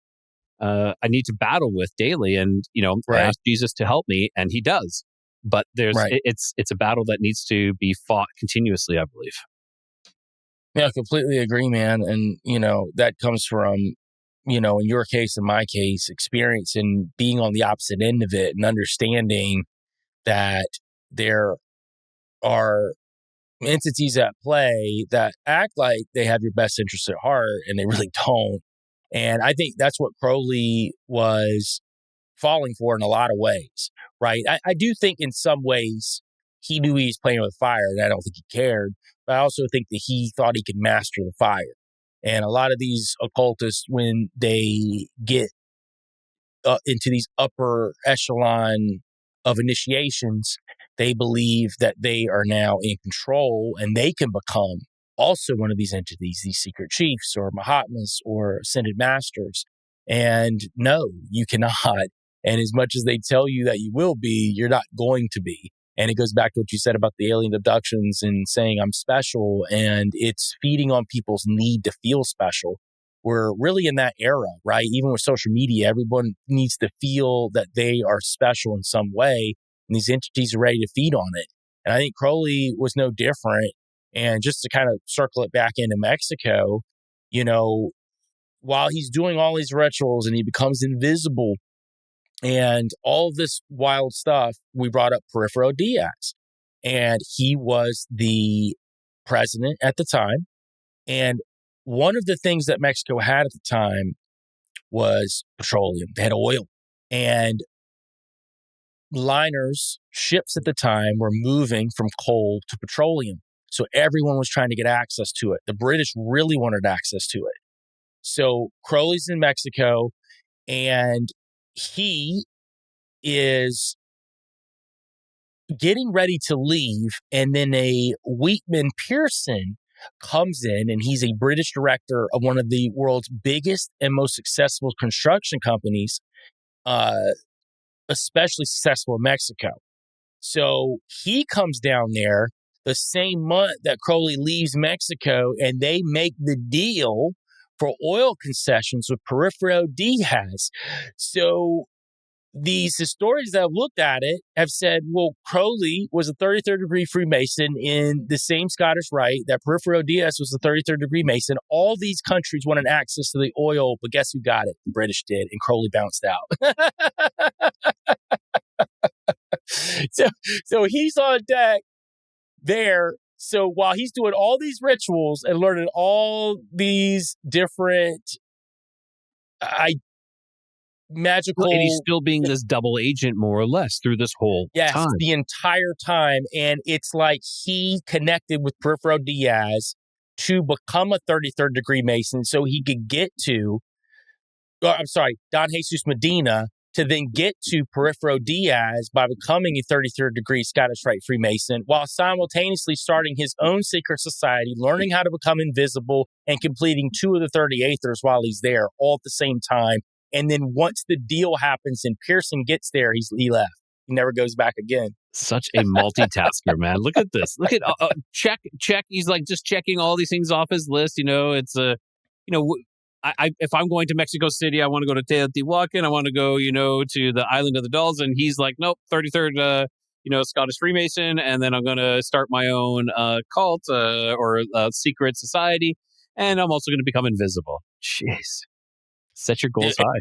S3: battle with daily. And, I ask Jesus to help me, and he does. But it's a battle that needs to be fought continuously, I believe.
S1: Yeah, I completely agree, man. And, that comes from in your case, in my case, experience and being on the opposite end of it and understanding that there are entities at play that act like they have your best interest at heart and they really don't. And I think that's what Crowley was falling for in a lot of ways, right? I do think in some ways he knew he was playing with fire and I don't think he cared, but I also think that he thought he could master the fire. And a lot of these occultists, when they get into these upper echelon of initiations, they believe that they are now in control and they can become also one of these entities, these secret chiefs or Mahatmas or ascended masters. And no, you cannot. And as much as they tell you that you will be, you're not going to be. And it goes back to what you said about the alien abductions and saying I'm special. And it's feeding on people's need to feel special. We're really in that era, right? Even with social media, everyone needs to feel that they are special in some way. And these entities are ready to feed on it. And I think Crowley was no different. And just to kind of circle it back into Mexico, while he's doing all these rituals and he becomes invisible and all of this wild stuff, we brought up Porfirio Diaz. And he was the president at the time. And one of the things that Mexico had at the time was petroleum. They had oil. And ships at the time were moving from coal to petroleum. So everyone was trying to get access to it. The British really wanted access to it. So Crowley's in Mexico and he is getting ready to leave. And then a Wheatman Pearson comes in and he's a British director of one of the world's biggest and most successful construction companies, especially successful in Mexico. So he comes down there the same month that Crowley leaves Mexico and they make the deal for oil concessions with Porfirio Diaz. So these historians that have looked at it have said, well, Crowley was a 33rd degree Freemason in the same Scottish Rite, that Porfirio Diaz was a 33rd degree Mason. All these countries wanted access to the oil, but guess who got it? The British did, and Crowley bounced out. So he's on deck there. So while he's doing all these rituals and learning all these different magical...
S3: And he's still being this double agent, more or less, through this whole time.
S1: The entire time. And it's like he connected with Porfirio Diaz to become a 33rd degree Mason so he could get to, Don Jesus Medina, to then get to Porfirio Diaz by becoming a 33rd degree Scottish Rite Freemason, while simultaneously starting his own secret society, learning how to become invisible, and completing 2 of the 30 Aethyrs while he's there, all at the same time. And then once the deal happens and Pearson gets there, he left. He never goes back again.
S3: Such a multitasker, man. Look at this. Look at check. He's like just checking all these things off his list. It's if I'm going to Mexico City, I want to go to Teotihuacan. I want to go, to the Island of the Dolls. And he's like, nope, 33rd, Scottish Freemason. And then I'm going to start my own cult or secret society. And I'm also going to become invisible. Jeez. Set your goals high.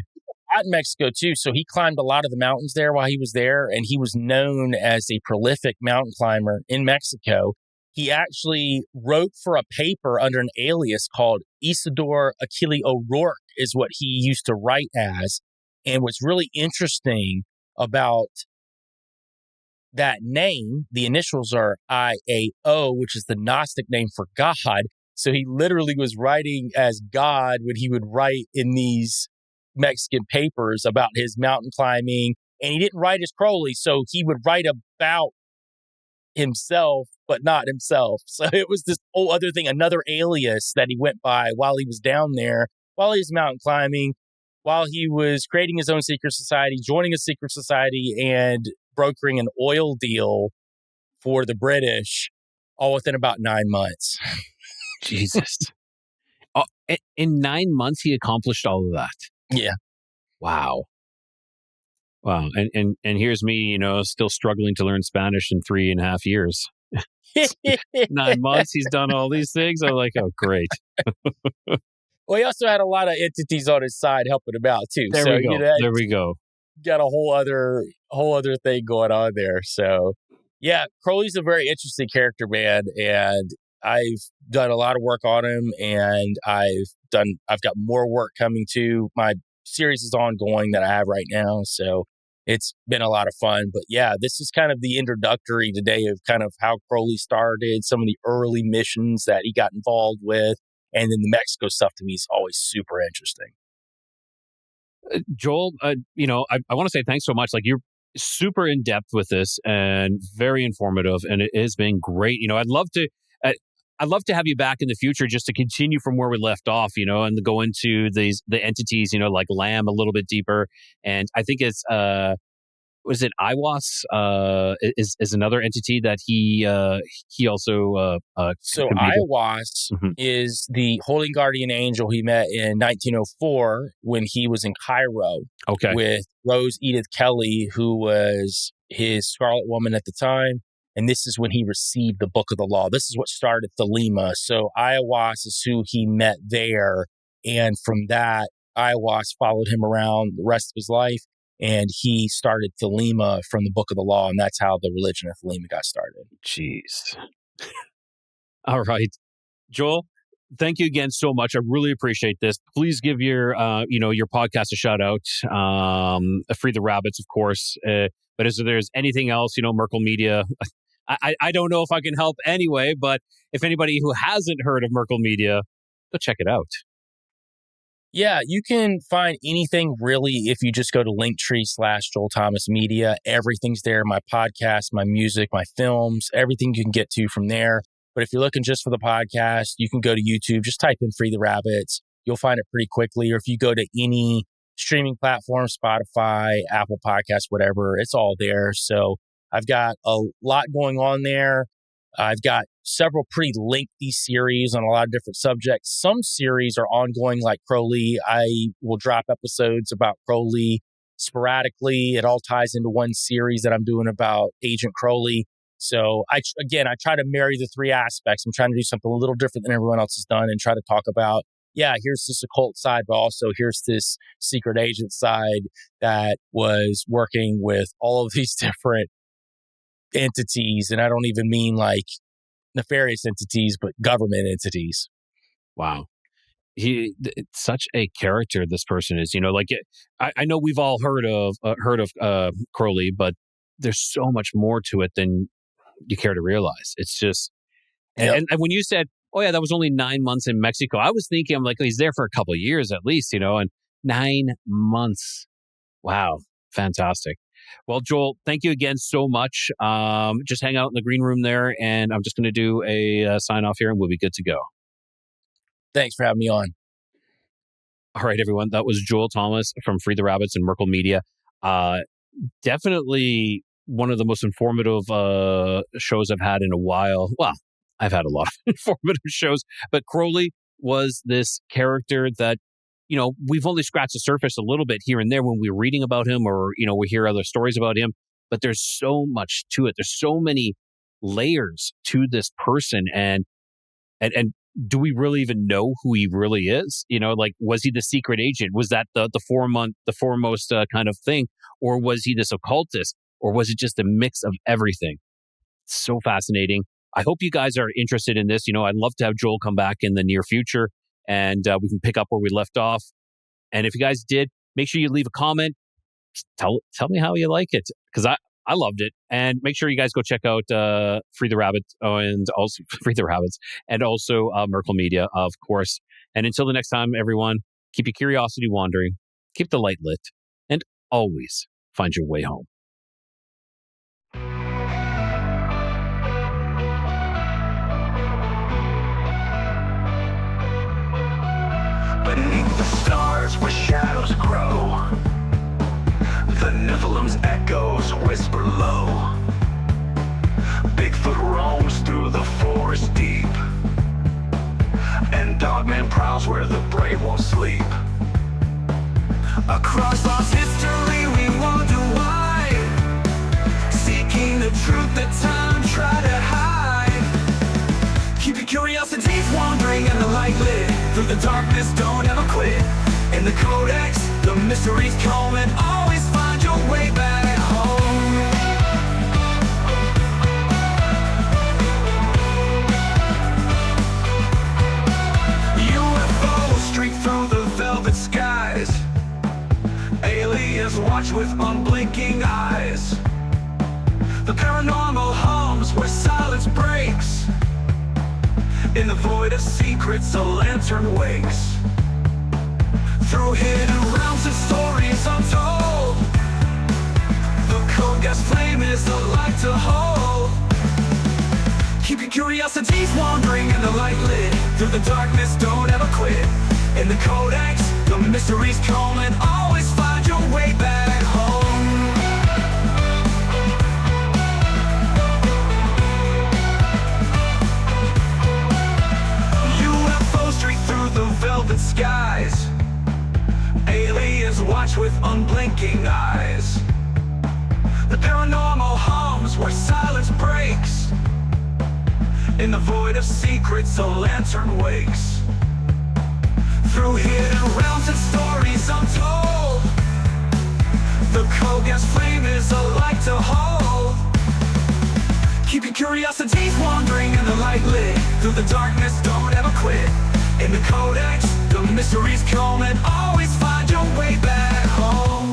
S1: Out in Mexico, too. So he climbed a lot of the mountains there while he was there. And he was known as a prolific mountain climber in Mexico. He actually wrote for a paper under an alias called Isidore Achille O'Rourke is what he used to write as. And what's really interesting about that name, the initials are IAO, which is the Gnostic name for God. So he literally was writing as God when he would write in these Mexican papers about his mountain climbing. And he didn't write as Crowley, so he would write about himself, but not himself. So it was this whole other thing, another alias that he went by while he was down there, while he was mountain climbing, while he was creating his own secret society, joining a secret society, and brokering an oil deal for the British, all within about 9 months.
S3: Jesus. In 9 months, he accomplished all of that.
S1: Yeah.
S3: Wow. And here's me, still struggling to learn Spanish in 3.5 years. 9 months, he's done all these things. I'm like, oh, great.
S1: Well, he also had a lot of entities on his side helping him out too.
S3: There
S1: So
S3: we go. There we go.
S1: Got a whole other thing going on there. So yeah, Crowley's a very interesting character, man, and I've done a lot of work on him, and I've got more work coming too. My series is ongoing that I have right now, so it's been a lot of fun. But yeah, this is kind of the introductory today of kind of how Crowley started, some of the early missions that he got involved with, and then the Mexico stuff to me is always super interesting.
S3: Joel, I want to say thanks so much. Like, you're super in depth with this and very informative, and it has been great. I'd love to have you back in the future just to continue from where we left off, and go into the entities, like Lamb a little bit deeper. And I think it's was it Iwas is another entity that he also
S1: so Iwas is the holy guardian angel he met in 1904 when he was in Cairo with Rose Edith Kelly, who was his Scarlet Woman at the time. And this is when he received the Book of the Law. This is what started Thelema. So Iwas is who he met there. And from that, Iwas followed him around the rest of his life. And he started Thelema from the Book of the Law. And that's how the religion of Thelema got started.
S3: Jeez. All right. Joel, thank you again so much. I really appreciate this. Please give your podcast a shout out. Free the Rabbits, of course. But if there's anything else, Merkle Media, I don't know if I can help anyway, but if anybody who hasn't heard of Merkle Media, go check it out.
S1: Yeah, you can find anything really if you just go to Linktree/Joel Thomas Media. Everything's there. My podcast, my music, my films, everything you can get to from there. But if you're looking just for the podcast, you can go to YouTube. Just type in Free the Rabbits. You'll find it pretty quickly. Or if you go to any streaming platform, Spotify, Apple Podcasts, whatever, it's all there. So I've got a lot going on there. I've got several pretty lengthy series on a lot of different subjects. Some series are ongoing, like Crowley. I will drop episodes about Crowley sporadically. It all ties into one series that I'm doing about Agent Crowley. So I try to marry the three aspects. I'm trying to do something a little different than everyone else has done and try to talk about, here's this occult side, but also here's this secret agent side that was working with all of these different entities. And I don't even mean like nefarious entities, but government entities.
S3: Wow. It's such a character this person is, I know we've all heard of Crowley, but there's so much more to it than you care to realize. It's just, and when you said, oh yeah, that was only 9 months in Mexico, I was thinking, I'm like, he's there for a couple of years at least, and 9 months. Wow. Fantastic. Well, Joel, thank you again so much. Just hang out in the green room there, and I'm just going to do a sign off here, and we'll be good to go.
S1: Thanks for having me on.
S3: All right, everyone. That was Joel Thomas from Free the Rabbits and Merkle Media. Definitely one of the most informative shows I've had in a while. Well, I've had a lot of informative shows, but Crowley was this character that, we've only scratched the surface a little bit here and there when we're reading about him or, we hear other stories about him, but there's so much to it. There's so many layers to this person. And do we really even know who he really is? Was he the secret agent? Was that the foremost kind of thing? Or was he this occultist? Or was it just a mix of everything? It's so fascinating. I hope you guys are interested in this. I'd love to have Joel come back in the near future and we can pick up where we left off. And if you guys did, make sure you leave a comment. Tell me how you like it, because I loved it. And make sure you guys go check out Free the Rabbits and also Free the Rabbits and also Merkle Media, of course. And until the next time, everyone, keep your curiosity wandering, keep the light lit, and always find your way home.
S4: Beneath the stars where shadows grow, the Nephilim's echoes whisper low. Bigfoot roams through the forest deep, and Dogman prowls where the brave won't sleep. Across lost history we wonder why, seeking the truth that time tried to hide. Keep your curiosities wandering and the light lit through the the darkness, don't ever quit. In the codex, the mysteries come and always find your way back home. UFOs streak through the velvet skies. Aliens watch with unblinking eyes. The paranormal hums where silence breaks. In the void of secrets, a lantern wakes. Through hidden realms and stories untold, the code gas flame is a light to hold. Keep your curiosities wandering and the light lit. Through the darkness, don't ever quit. In the codex, the mysteries come and always find your way back home. UFOs streak through the velvet skies. Aliens watch with unblinking eyes. The paranormal hums where silence breaks. In the void of secrets, a lantern wakes. Through hidden realms and stories untold, the code gas flame is a light to hold. Keep your curiosities wandering and the light lit. Through the darkness, don't ever quit. In the codex, the mysteries come and always find your way back home.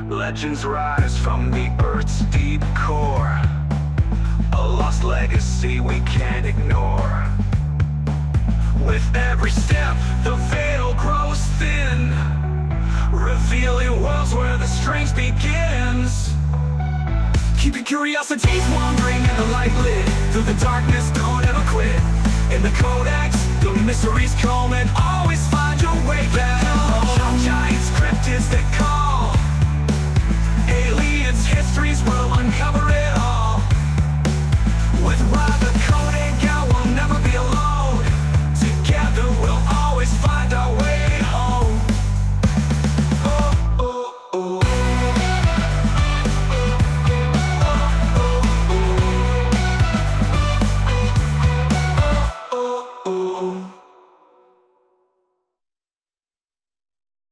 S4: Legends rise from the earth's deep core, a lost legacy we can't ignore. With every step, the veil grows thin, revealing worlds where the strange begins. Keep your curiosities wandering and the light lit. Through the darkness, don't ever quit. In the codex, the mysteries come and always